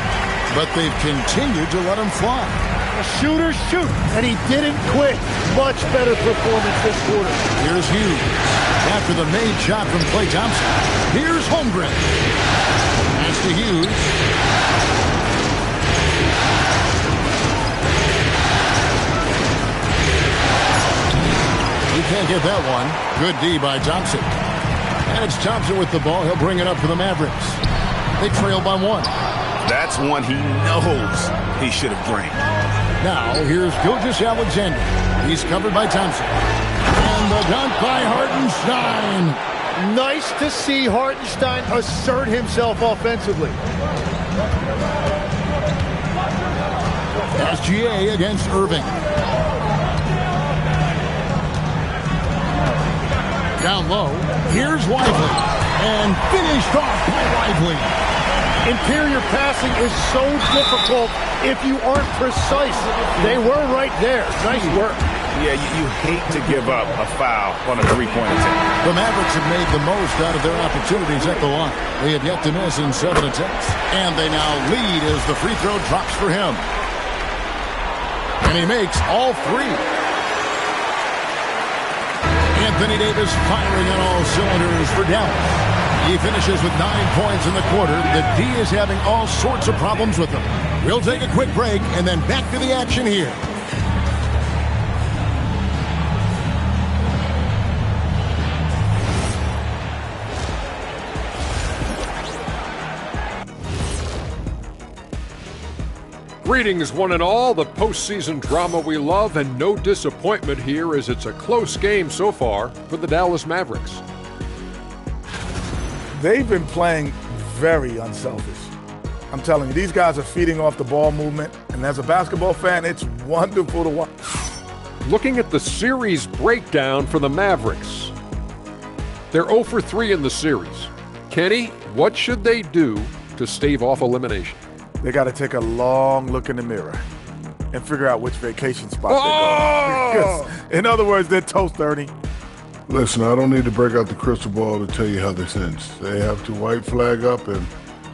But they've continued to let him fly. Shooters shoot, and he didn't quit. Much better performance this quarter. Here's Hughes. After the made shot from Klay Thompson. Here's Holmgren. Pass to Hughes. He can't get that one. Good D by Thompson. And it's Thompson with the ball. He'll bring it up for the Mavericks. They trail by 1. That's one he knows he should have drained. Now, here's Gilgeous-Alexander. He's covered by Thompson. And the dunk by Hartenstein. Nice to see Hartenstein assert himself offensively. SGA against Irving. Down low. Here's Lively. And finished off by Lively. Interior passing is so difficult if you aren't precise. They were right there. Nice work. Yeah, you hate to give up a foul on a three-point attempt. The Mavericks have made the most out of their opportunities at the line. They have yet to miss in 7 attempts. And they now lead as the free throw drops for him. And he makes all 3. Anthony Davis firing on all cylinders for Dallas. He finishes with 9 points in the quarter. The D is having all sorts of problems with him. We'll take a quick break and then back to the action here. Greetings, one and all. The postseason drama we love, and no disappointment here as it's a close game so far for the Dallas Mavericks. They've been playing very unselfish. I'm telling you, these guys are feeding off the ball movement, and as a basketball fan, it's wonderful to watch. Looking at the series breakdown for the Mavericks, they're 0 for 3 in the series. Kenny, what should they do to stave off elimination? They got to take a long look in the mirror and figure out which vacation spot they're going. Because, in other words, they're toast, Ernie. Listen, I don't need to break out the crystal ball to tell you how this ends. They have to white flag up, and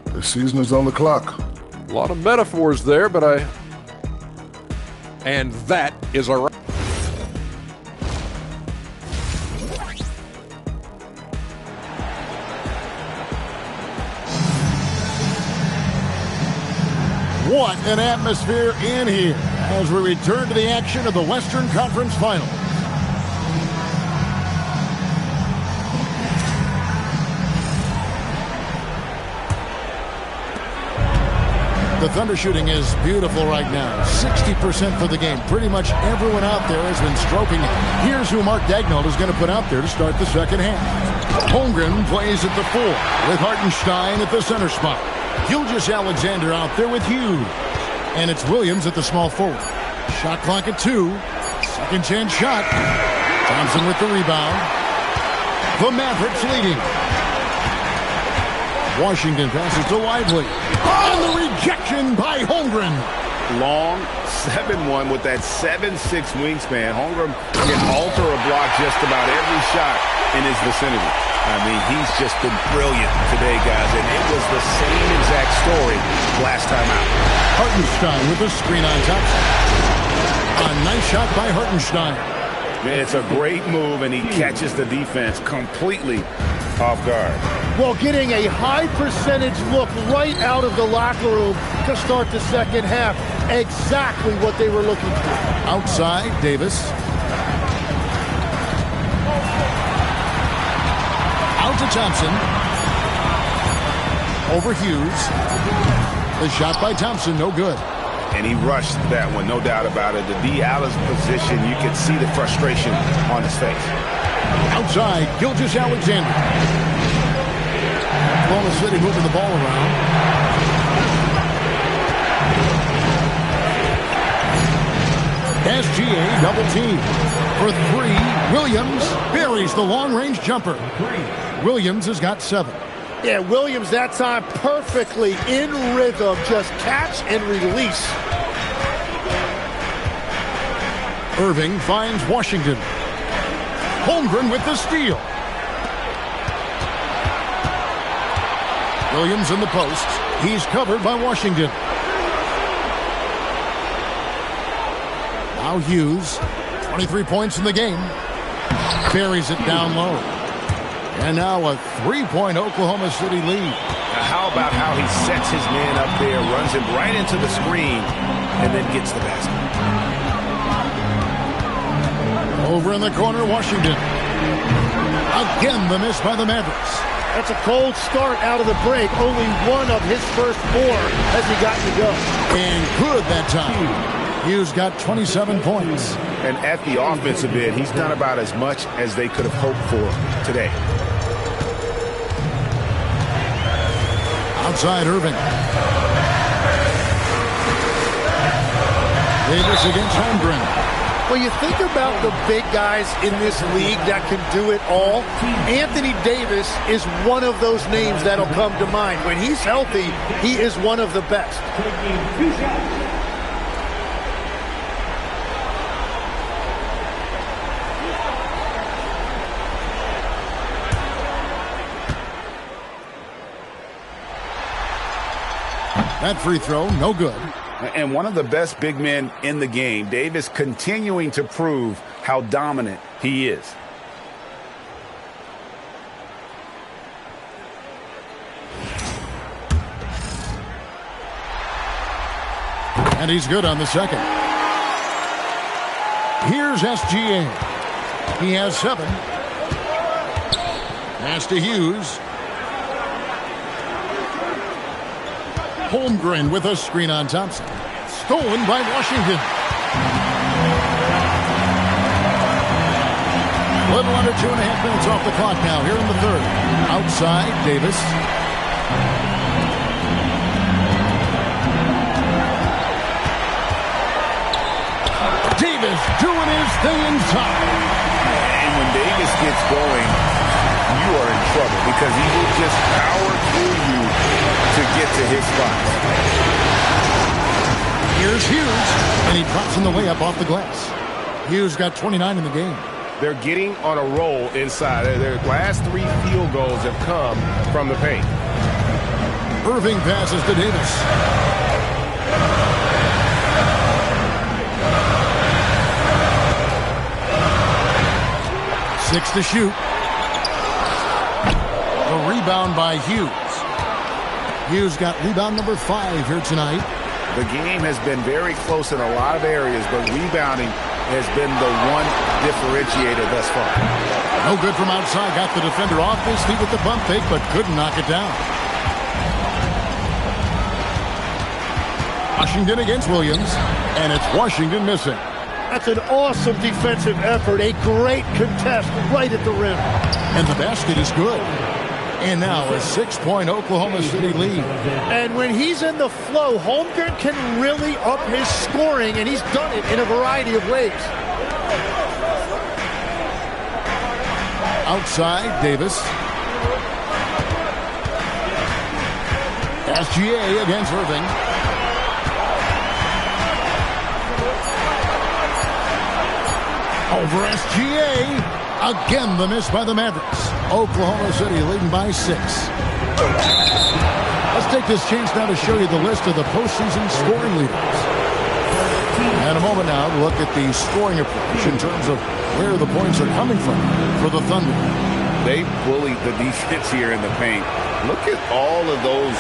the season is on the clock. A lot of metaphors there, but and that is our... What an atmosphere in here as we return to the action of the Western Conference Finals. The Thunder shooting is beautiful right now. 60% for the game. Pretty much everyone out there has been stroking it. Here's who Mark Daigneault is going to put out there to start the second half. Holmgren plays at the 4 with Hartenstein at the center spot. Gilgeous-Alexander out there with Hughes. And it's Williams at the small forward. Shot clock at 2. Second chance shot. Thompson with the rebound. The Mavericks leading. Washington passes to Lively. And the rejection by Holmgren. Long 7-1 with that 7'6" wingspan. Holmgren can alter a block just about every shot in his vicinity. I mean, he's just been brilliant today, guys, and it was the same exact story last time out. Hartenstein with a screen on Thompson. A nice shot by Hartenstein. It's a great move, and he catches the defense completely off guard. Well, getting a high percentage look right out of the locker room to start the second half. Exactly what they were looking for. Outside, Davis. Out to Thompson. Over Hughes. The shot by Thompson, no good. And he rushed that one, no doubt about it. To be out of position, you could see the frustration on his face. Outside, Gilgeous-Alexander. Oklahoma City moving the ball around. SGA double team. For 3, Williams buries the long-range jumper. Williams has got 7. Yeah, Williams that time perfectly in rhythm. Just catch and release. Irving finds Washington. Holmgren with the steal. Williams in the post. He's covered by Washington. Now Hughes. 23 points in the game. Buries it down low. And now a 3-point Oklahoma City lead. Now how about how he sets his man up there, runs him right into the screen, and then gets the basket. Over in the corner, Washington. Again, the miss by the Mavericks. That's a cold start out of the break. Only one of his first 4 has he gotten to go. And good that time. Hughes got 27 points. And at the offensive end, he's done about as much as they could have hoped for today. Outside Irving. Davis against Holmgren. When you think about the big guys in this league that can do it all, Anthony Davis is one of those names that'll come to mind. When he's healthy, he is one of the best. That free throw, no good. And one of the best big men in the game, Davis continuing to prove how dominant he is. And he's good on the second. Here's SGA. He has 7. Pass to Hughes. Holmgren with a screen on Thompson. Stolen by Washington. Little under 2.5 minutes off the clock now here in the third. Outside, Davis. Davis doing his thing inside. And when Davis gets going, you are in trouble because he will just power through you to get to his spot. Here's Hughes, and he drops in the layup off the glass. Hughes got 29 in the game. They're getting on a roll inside. Their last 3 field goals have come from the paint. Irving passes to Davis. Six to shoot. The rebound by Hughes. Hughes got rebound number 5 here tonight. The game has been very close in a lot of areas, but rebounding has been the one differentiator thus far. No good from outside. Got the defender off his feet with the bump fake, but couldn't knock it down. Washington against Williams, and it's Washington missing. That's an awesome defensive effort. A great contest right at the rim. And the basket is good. And now a 6-point Oklahoma City lead. And when he's in the flow, Holmgren can really up his scoring, and he's done it in a variety of ways. Outside, Davis. SGA against Irving. Over SGA. Again, the miss by the Mavericks. Oklahoma City leading by 6. Let's take this chance now to show you the list of the postseason scoring leaders. And a moment now to look at the scoring approach in terms of where the points are coming from for the Thunder. They bullied the defense here in the paint. Look at all of those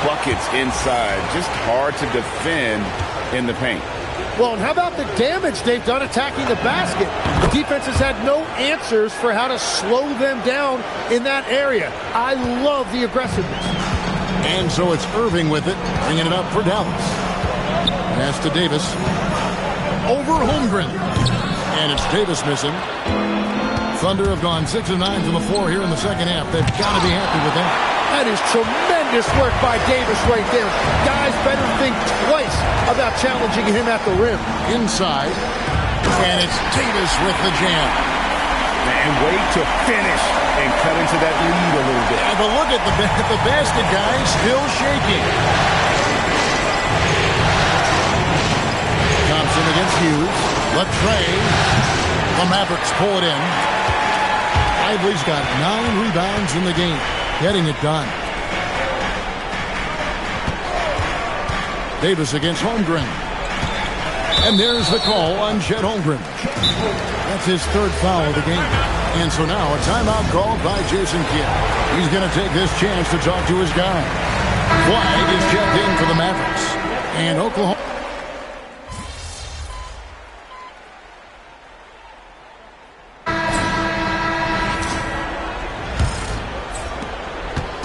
buckets inside. Just hard to defend in the paint. Well, and how about the damage they've done attacking the basket? The defense has had no answers for how to slow them down in that area. I love the aggressiveness. And so it's Irving with it, bringing it up for Dallas. Pass to Davis. Over Holmgren. And it's Davis missing. Thunder have gone 6 of 9 from the floor here in the second half. They've got to be happy with that. That is tremendous work by Davis right there. Guys better think twice about challenging him at the rim. Inside. And it's Davis with the jam. And wait to finish and cut into that lead a little bit. And but look at the basket, guys, still shaking. Thompson against Hughes. Latrey. The Mavericks pull it in. Lively's got 9 rebounds in the game. Getting it done. Davis against Holmgren. And there's the call on Chet Holmgren. That's his 3rd foul of the game. And so now a timeout called by Jason Kidd. He's going to take this chance to talk to his guy. Flag is checked in for the Mavericks. And Oklahoma.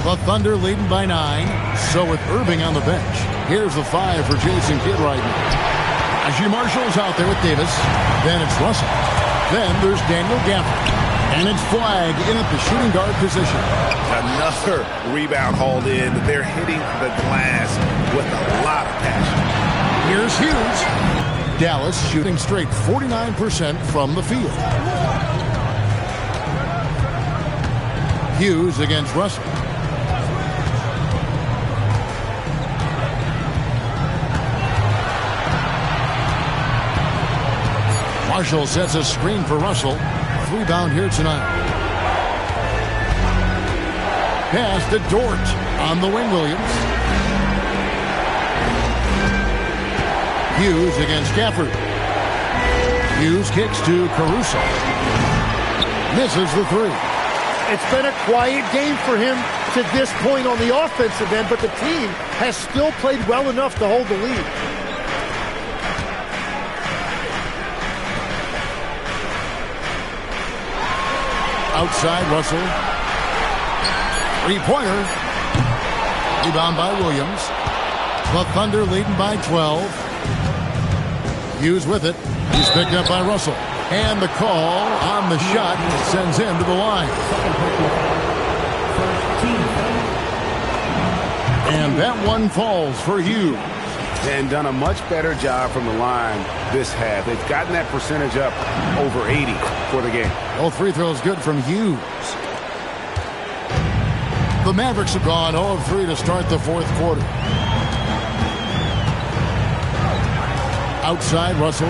The Thunder leading by 9. So with Irving on the bench. Here's the 5 for Jason Kidd right now. Najee Marshall's out there with Davis. Then it's Russell. Then there's Daniel Gafford. And it's Flag in at the shooting guard position. Another rebound hauled in. They're hitting the glass with a lot of passion. Here's Hughes. Dallas shooting straight 49% from the field. Hughes against Russell. Marshall sets a screen for Russell. Rebound here tonight. Pass to Dort on the wing, Williams. Hughes against Gafford. Hughes kicks to Caruso. Misses the 3. It's been a quiet game for him to this point on the offensive end, but the team has still played well enough to hold the lead. Outside, Russell. 3-pointer. Rebound by Williams. The Thunder leading by 12. Hughes with it. He's picked up by Russell. And the call on the shot sends him to the line. And that one falls for Hughes. And done a much better job from the line this half. They've gotten that percentage up over 80 for the game. Both free throws good from Hughes. The Mavericks have gone 0 of 3 to start the 4th quarter. Outside, Russell.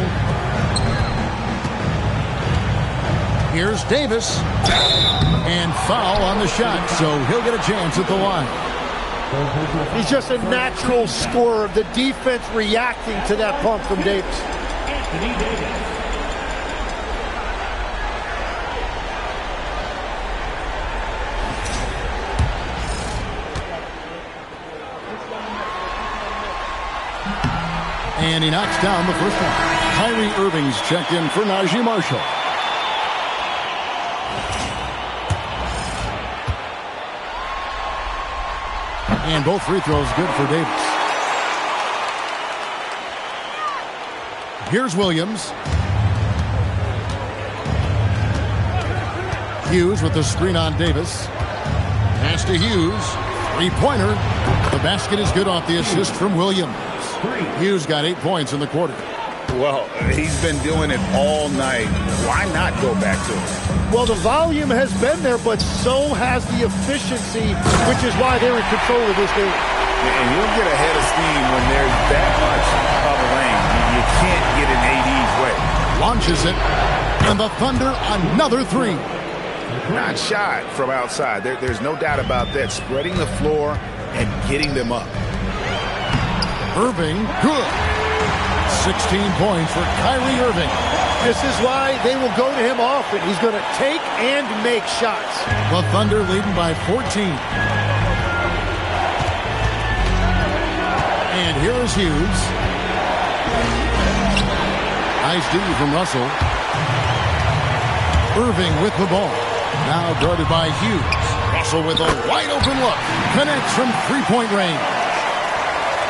Here's Davis. And foul on the shot, so he'll get a chance at the line. He's just a natural scorer. The defense reacting to that pump from Davis. And he knocks down the first one. Kyrie Irving's checked in for Najee Marshall. And both free throws good for Davis. Here's Williams. Hughes with the screen on Davis. Pass to Hughes. Three-pointer. The basket is good off the assist from Williams. Hughes got 8 points in the quarter. Well, he's been doing it all night. Why not go back to it? Well, the volume has been there, but so has the efficiency, which is why they're in control of this game. And you'll get ahead of steam when there's that much of a lane. You can't get in AD's way. Launches it, and the Thunder another three. Not shot from outside. There's no doubt about that. Spreading the floor and getting them up. Irving, good. 16 points for Kyrie Irving. This is why they will go to him often. He's going to take and make shots. The Thunder leading by 14. And here is Hughes. Nice D from Russell. Irving with the ball. Now guarded by Hughes. Russell with a wide open look. Connects from three-point range.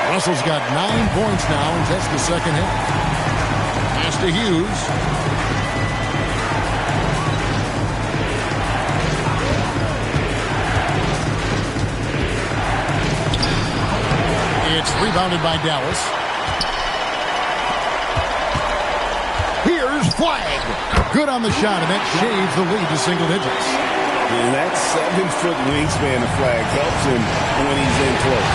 Russell's got 9 points now in just the second half. Pass to Hughes. It's rebounded by Dallas. Here's Flag. Good on the shot, and that shaves the lead to single digits. And that 7-foot wingspan of Flag helps him when he's in close.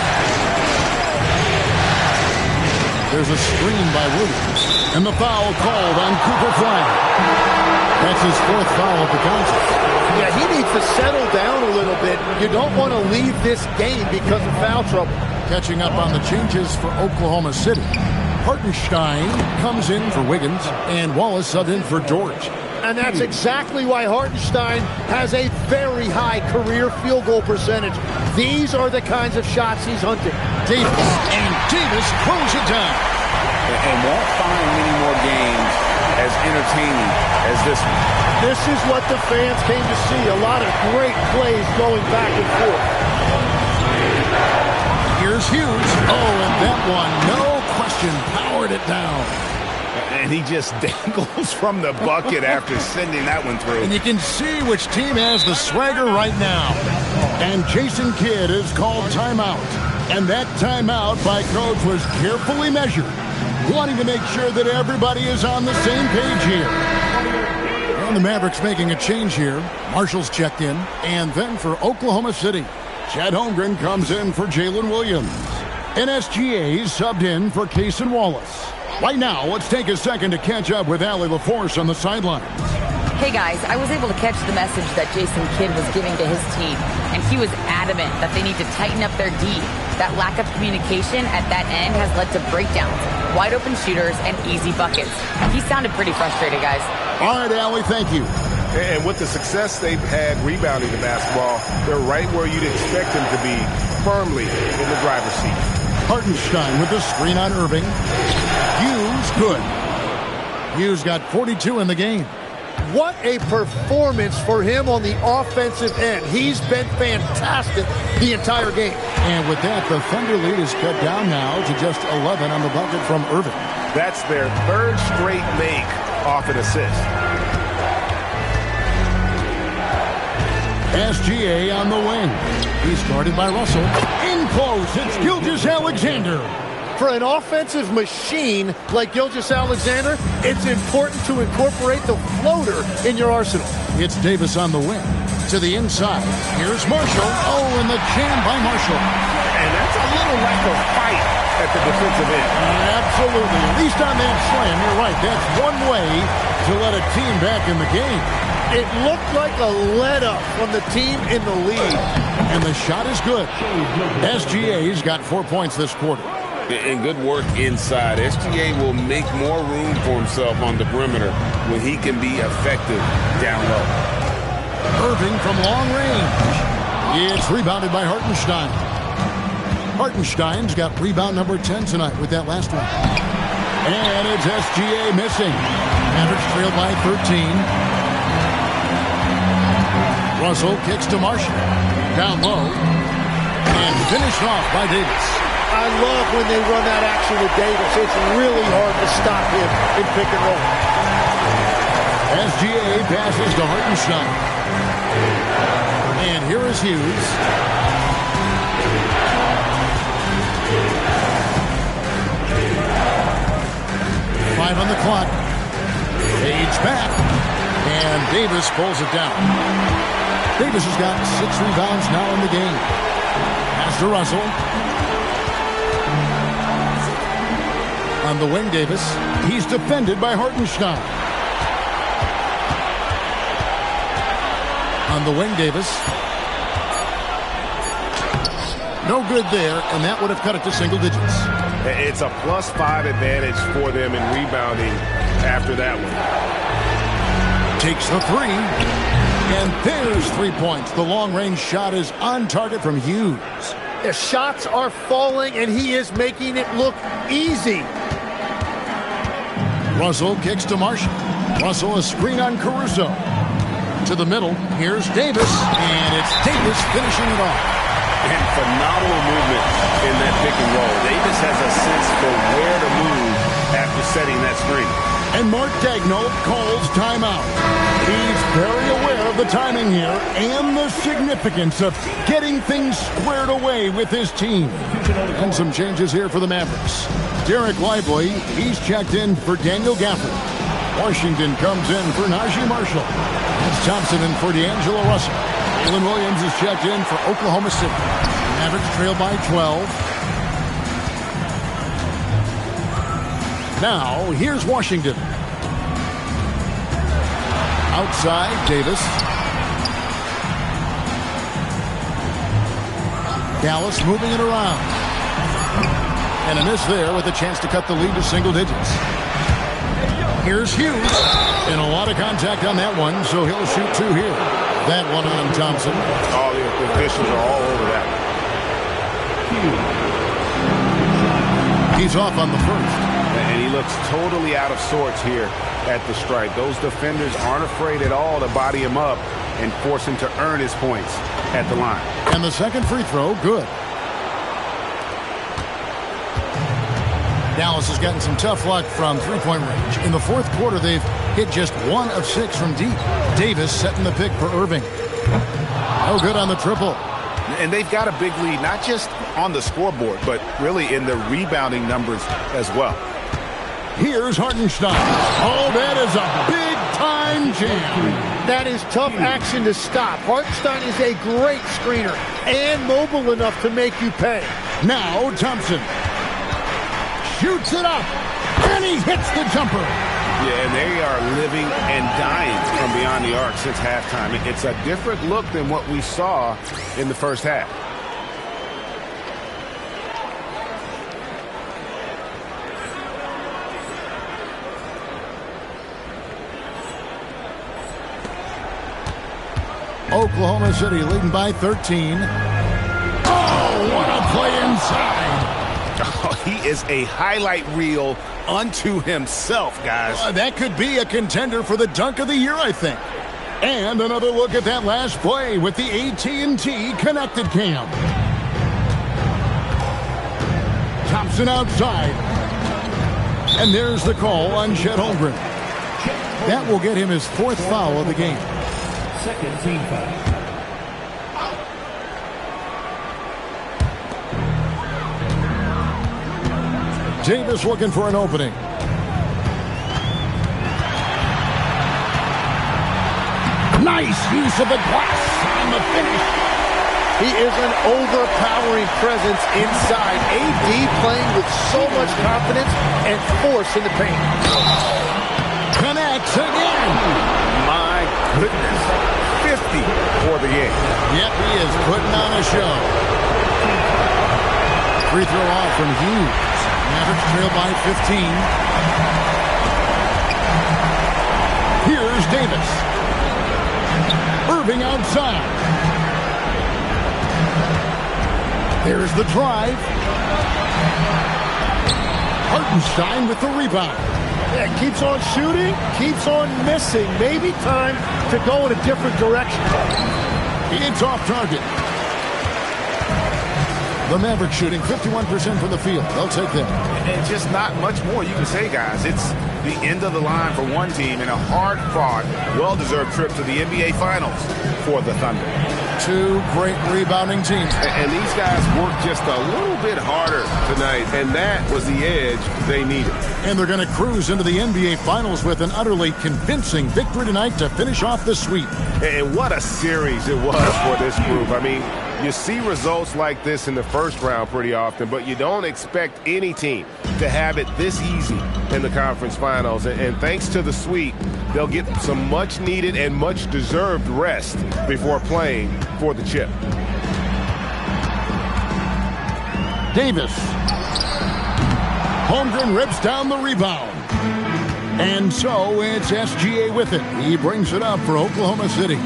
There's a screen by Williams. And the foul called on Cooper Flag. That's his fourth foul of the contest. Yeah, he needs to settle down a little bit. You don't want to leave this game because of foul trouble. Catching up on the changes for Oklahoma City. Hartenstein comes in for Wiggins, and Wallace subbed in for George. And that's exactly why Hartenstein has a very high career field goal percentage. These are the kinds of shots he's hunting. Davis, and Davis throws it down. And won't find many more games as entertaining as this one. This is what the fans came to see. A lot of great plays going back and forth. Here's Hughes. Oh, and that one, no question, powered it down. And he just dangles from the bucket after sending that one through. And you can see which team has the swagger right now. And Jason Kidd is called timeout. And that timeout by coach was carefully measured, wanting to make sure that everybody is on the same page here. And the Mavericks making a change here. Marshall's checked in. And then for Oklahoma City, Chad Holmgren comes in for Jalen Williams. And SGA subbed in for Cason Wallace. Right now, let's take a second to catch up with Allie LaForce on the sidelines. Hey guys, I was able to catch the message that Jason Kidd was giving to his team, and he was adamant that they need to tighten up their D. That lack of communication at that end has led to breakdowns, wide open shooters, and easy buckets. He sounded pretty frustrated, guys. All right, Allie, thank you. And with the success they've had rebounding the basketball, they're right where you'd expect them to be, firmly in the driver's seat. Hartenstein with the screen on Irving. Hughes, good. Hughes got 42 in the game. What a performance for him on the offensive end. He's been fantastic the entire game. And with that, the Thunder lead is cut down now to just 11 on the bucket from Irving. That's their third straight make off an assist. SGA on the wing. He's guarded by Russell. In close, it's Gilgeous-Alexander. For an offensive machine like Gilgeous-Alexander, it's important to incorporate the floater in your arsenal. It's Davis on the wing. To the inside. Here's Marshall. Oh, and the jam by Marshall. And that's a little lack of fight at the defensive end. Absolutely. At least on that slam, you're right. That's one way to let a team back in the game. It looked like a let-up from the team in the lead. And the shot is good. SGA's got 4 points this quarter. And good work inside. SGA will make more room for himself on the perimeter when he can be effective down low. Irving from long range. It's rebounded by Hartenstein. Hartenstein's got rebound number 10 tonight with that last one. And it's SGA missing. Mavericks trail by 13. Russell kicks to Marshall. Down low. And finished off by Davis. I love when they run that action with Davis. It's really hard to stop him in pick and roll. SGA passes to Hartenstein. And here is Hughes. Five on the clock. Page back. And Davis pulls it down. Davis has got 6 rebounds now in the game. Pass to Russell. On the wing, Davis. He's defended by Hartenstein. On the wing, Davis. No good there, and that would have cut it to single digits. It's a +5 advantage for them in rebounding after that one. Takes the three, and there's 3 points. The long-range shot is on target from Hughes. The shots are falling, and he is making it look easy. Russell kicks to Marshall. Russell, a screen on Caruso. To the middle, here's Davis, and it's Davis finishing it off. And phenomenal movement in that pick and roll. Davis has a sense for where to move after setting that screen. And Mark Daigneault calls timeout. He's very aware of the timing here and the significance of getting things squared away with his team. And some changes here for the Mavericks. Derek Lively, he's checked in for Daniel Gafford. Washington comes in for Najee Marshall. That's Thompson in for D'Angelo Russell. Jalen Williams is checked in for Oklahoma City. Mavericks trail by 12. Now, here's Washington. Outside, Davis. Dallas moving it around. And a miss there with a chance to cut the lead to single digits. Here's Hughes. And a lot of contact on that one, so he'll shoot 2 here. That one on Thompson. All the officials are all over that. He's off on the first. And he looks totally out of sorts here at the stripe. Those defenders aren't afraid at all to body him up and force him to earn his points at the line. And the second free throw, good. Dallas has gotten some tough luck from three-point range. In the fourth quarter, they've hit just 1 of 6 from deep. Davis setting the pick for Irving. No good on the triple. And they've got a big lead, not just on the scoreboard, but really in the rebounding numbers as well. Here's Hartenstein. Oh, that is a big-time jam. That is tough action to stop. Hartenstein is a great screener and mobile enough to make you pay. Now Thompson shoots it up, and he hits the jumper. Yeah, and they are living and dying from beyond the arc since halftime. It's a different look than what we saw in the first half. Oklahoma City leading by 13. Oh, what a play inside. Oh, he is a highlight reel unto himself, guys. That could be a contender for the dunk of the year, I think. And another look at that last play with the AT&T connected cam. Thompson outside. And there's the call on Chet Holmgren. That will get him his 4th foul of the game. Second team foul. Davis looking for an opening. Nice use of the glass on the finish. He is an overpowering presence inside. AD playing with so much confidence and force in the paint. Connects again. My goodness. 50 for the game. Yep, he is putting on a show. Free throw off from Hughes. Mavericks trail by 15. Here's Davis. Irving outside. There's the drive. Hartenstein with the rebound. Yeah, keeps on shooting, keeps on missing. Maybe time to go in a different direction. It's off target. The Mavericks shooting 51% from the field. They'll take that. And just not much more you can say, guys. It's the end of the line for one team and a hard-fought, well-deserved trip to the NBA Finals for the Thunder. Two great rebounding teams. And these guys worked just a little bit harder tonight, and that was the edge they needed. And they're going to cruise into the NBA Finals with an utterly convincing victory tonight to finish off the sweep. And what a series it was for this group. I mean, you see results like this in the first round pretty often, but you don't expect any team to have it this easy in the conference finals. And thanks to the sweep, they'll get some much-needed and much-deserved rest before playing for the chip. Davis. Holmgren rips down the rebound. And so it's SGA with it. He brings it up for Oklahoma City.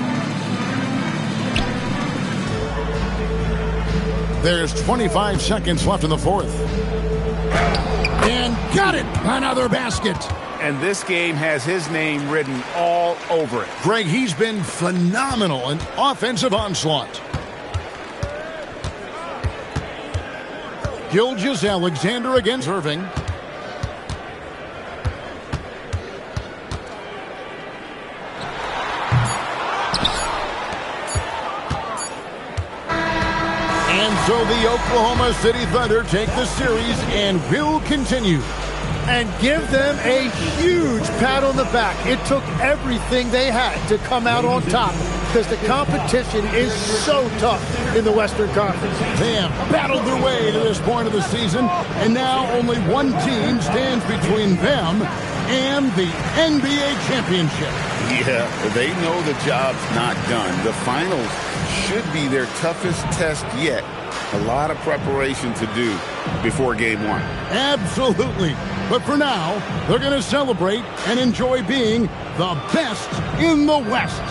There's 25 seconds left in the fourth. And got it! Another basket. And this game has his name written all over it. Greg, he's been phenomenal in offensive onslaught. Gilgeous-Alexander against Irving. So the Oklahoma City Thunder take the series and will continue. And give them a huge pat on the back. It took everything they had to come out on top because the competition is so tough in the Western Conference. They have battled their way to this point of the season, and now only one team stands between them and the NBA championship. Yeah, they know the job's not done. The finals should be their toughest test yet. A lot of preparation to do before game one. Absolutely. But for now, they're going to celebrate and enjoy being the best in the West.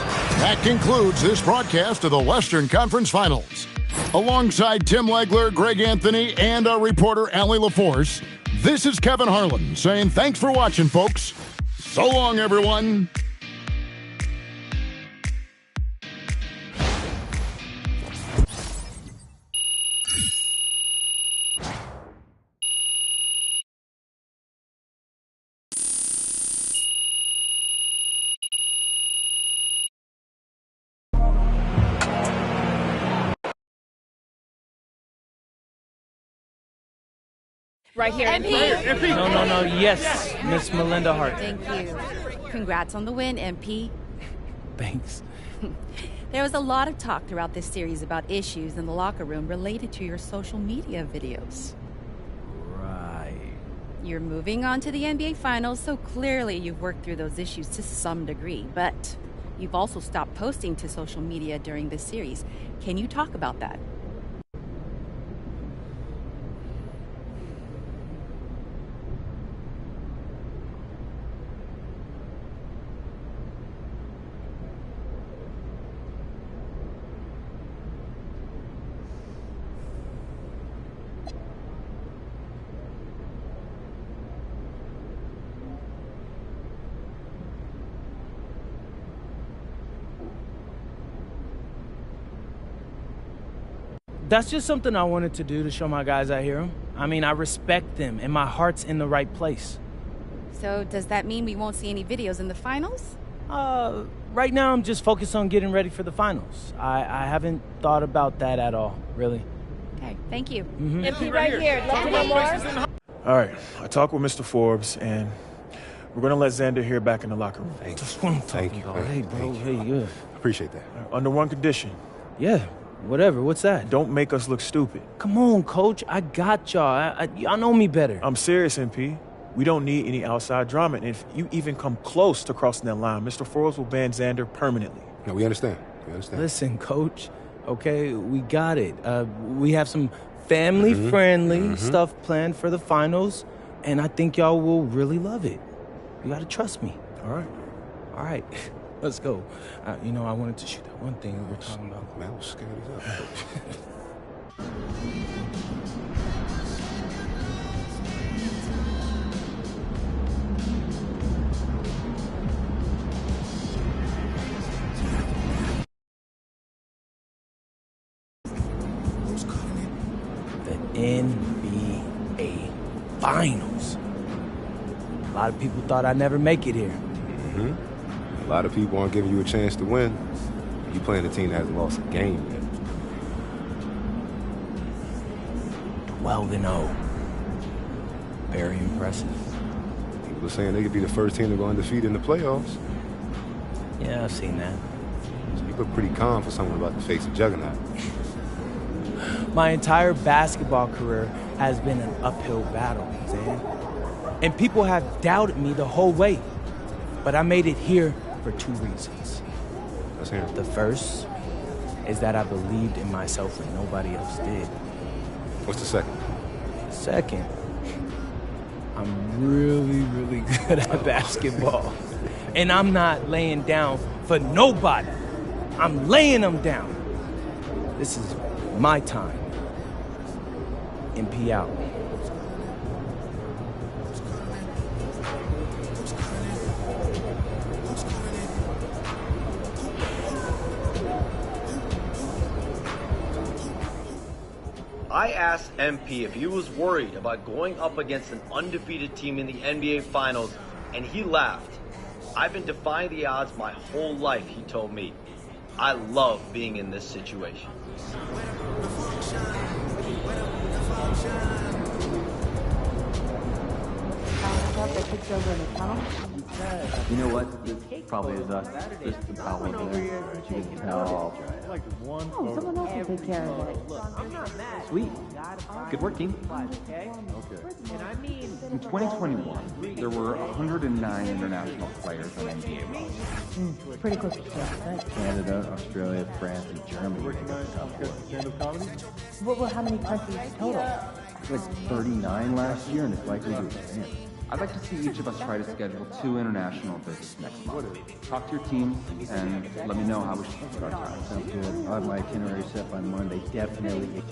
That concludes this broadcast of the Western Conference Finals. Alongside Tim Legler, Greg Anthony, and our reporter, Allie LaForce, this is Kevin Harlan saying thanks for watching, folks. So long, everyone. Right here. MP. No. Yes, Miss Melinda Hart. Thank you. Congrats on the win, MP. Thanks. There was a lot of talk throughout this series about issues in the locker room related to your social media videos. Right. You're moving on to the NBA Finals, so clearly you've worked through those issues to some degree, but you've also stopped posting to social media during this series. Can you talk about that? That's just something I wanted to do to show my guys I hear them. I mean, I respect them, and my heart's in the right place. So does that mean we won't see any videos in the finals? Right now I'm just focused on getting ready for the finals. I haven't thought about that at all, really. Okay, thank you. MP right here. Love to know more. All right, I talked with Mr. Forbes, and we're going to let Xander here back in the locker room. Thank you. Hey, bro. Hey, good. Appreciate that. Under one condition. Yeah. Whatever, what's that? Don't make us look stupid. Come on, Coach. I got y'all. Y'all know me better. I'm serious, MP. We don't need any outside drama. And if you even come close to crossing that line, Mr. Forbes will ban Xander permanently. No, we understand. Listen, Coach, okay, we got it. We have some family-friendly stuff planned for the finals, and I think y'all will really love it. You got to trust me. All right. Let's go. I wanted to shoot that one thing we were talking about. Man, I was scared as hell. NBA Finals. A lot of people thought I'd never make it here. A lot of people aren't giving you a chance to win. You playing a team that hasn't lost a game yet. 12-0. Very impressive. People are saying they could be the first team to go undefeated in the playoffs. Yeah, I've seen that. So you look pretty calm for someone about to face a juggernaut. My entire basketball career has been an uphill battle, Zan. And people have doubted me the whole way. But I made it here for 2 reasons. Let's hear it. The first is that I believed in myself when nobody else did. What's the second? Second, I'm really, really good at basketball. And I'm not laying down for nobody. I'm laying them down. This is my time. MP out. I asked MP if he was worried about going up against an undefeated team in the NBA Finals, and he laughed. I've been defying the odds my whole life, he told me. I love being in this situation. You know what? This probably is us. Just the power over there. You can tell. Oh, someone else will take care of it. Sweet. Good work, team. Okay. In 2021, there were 109 international players on NBA rosters. Pretty close to that. Canada, Australia, France, and Germany make up the top 4. Well, how many countries total? Like 39 last year, and it's likely to expand. I'd like to see each of us try to schedule 2 international visits next month. Talk to your team and let me know how we should start our time. Sounds good. I'll have my itinerary set by Monday. Definitely.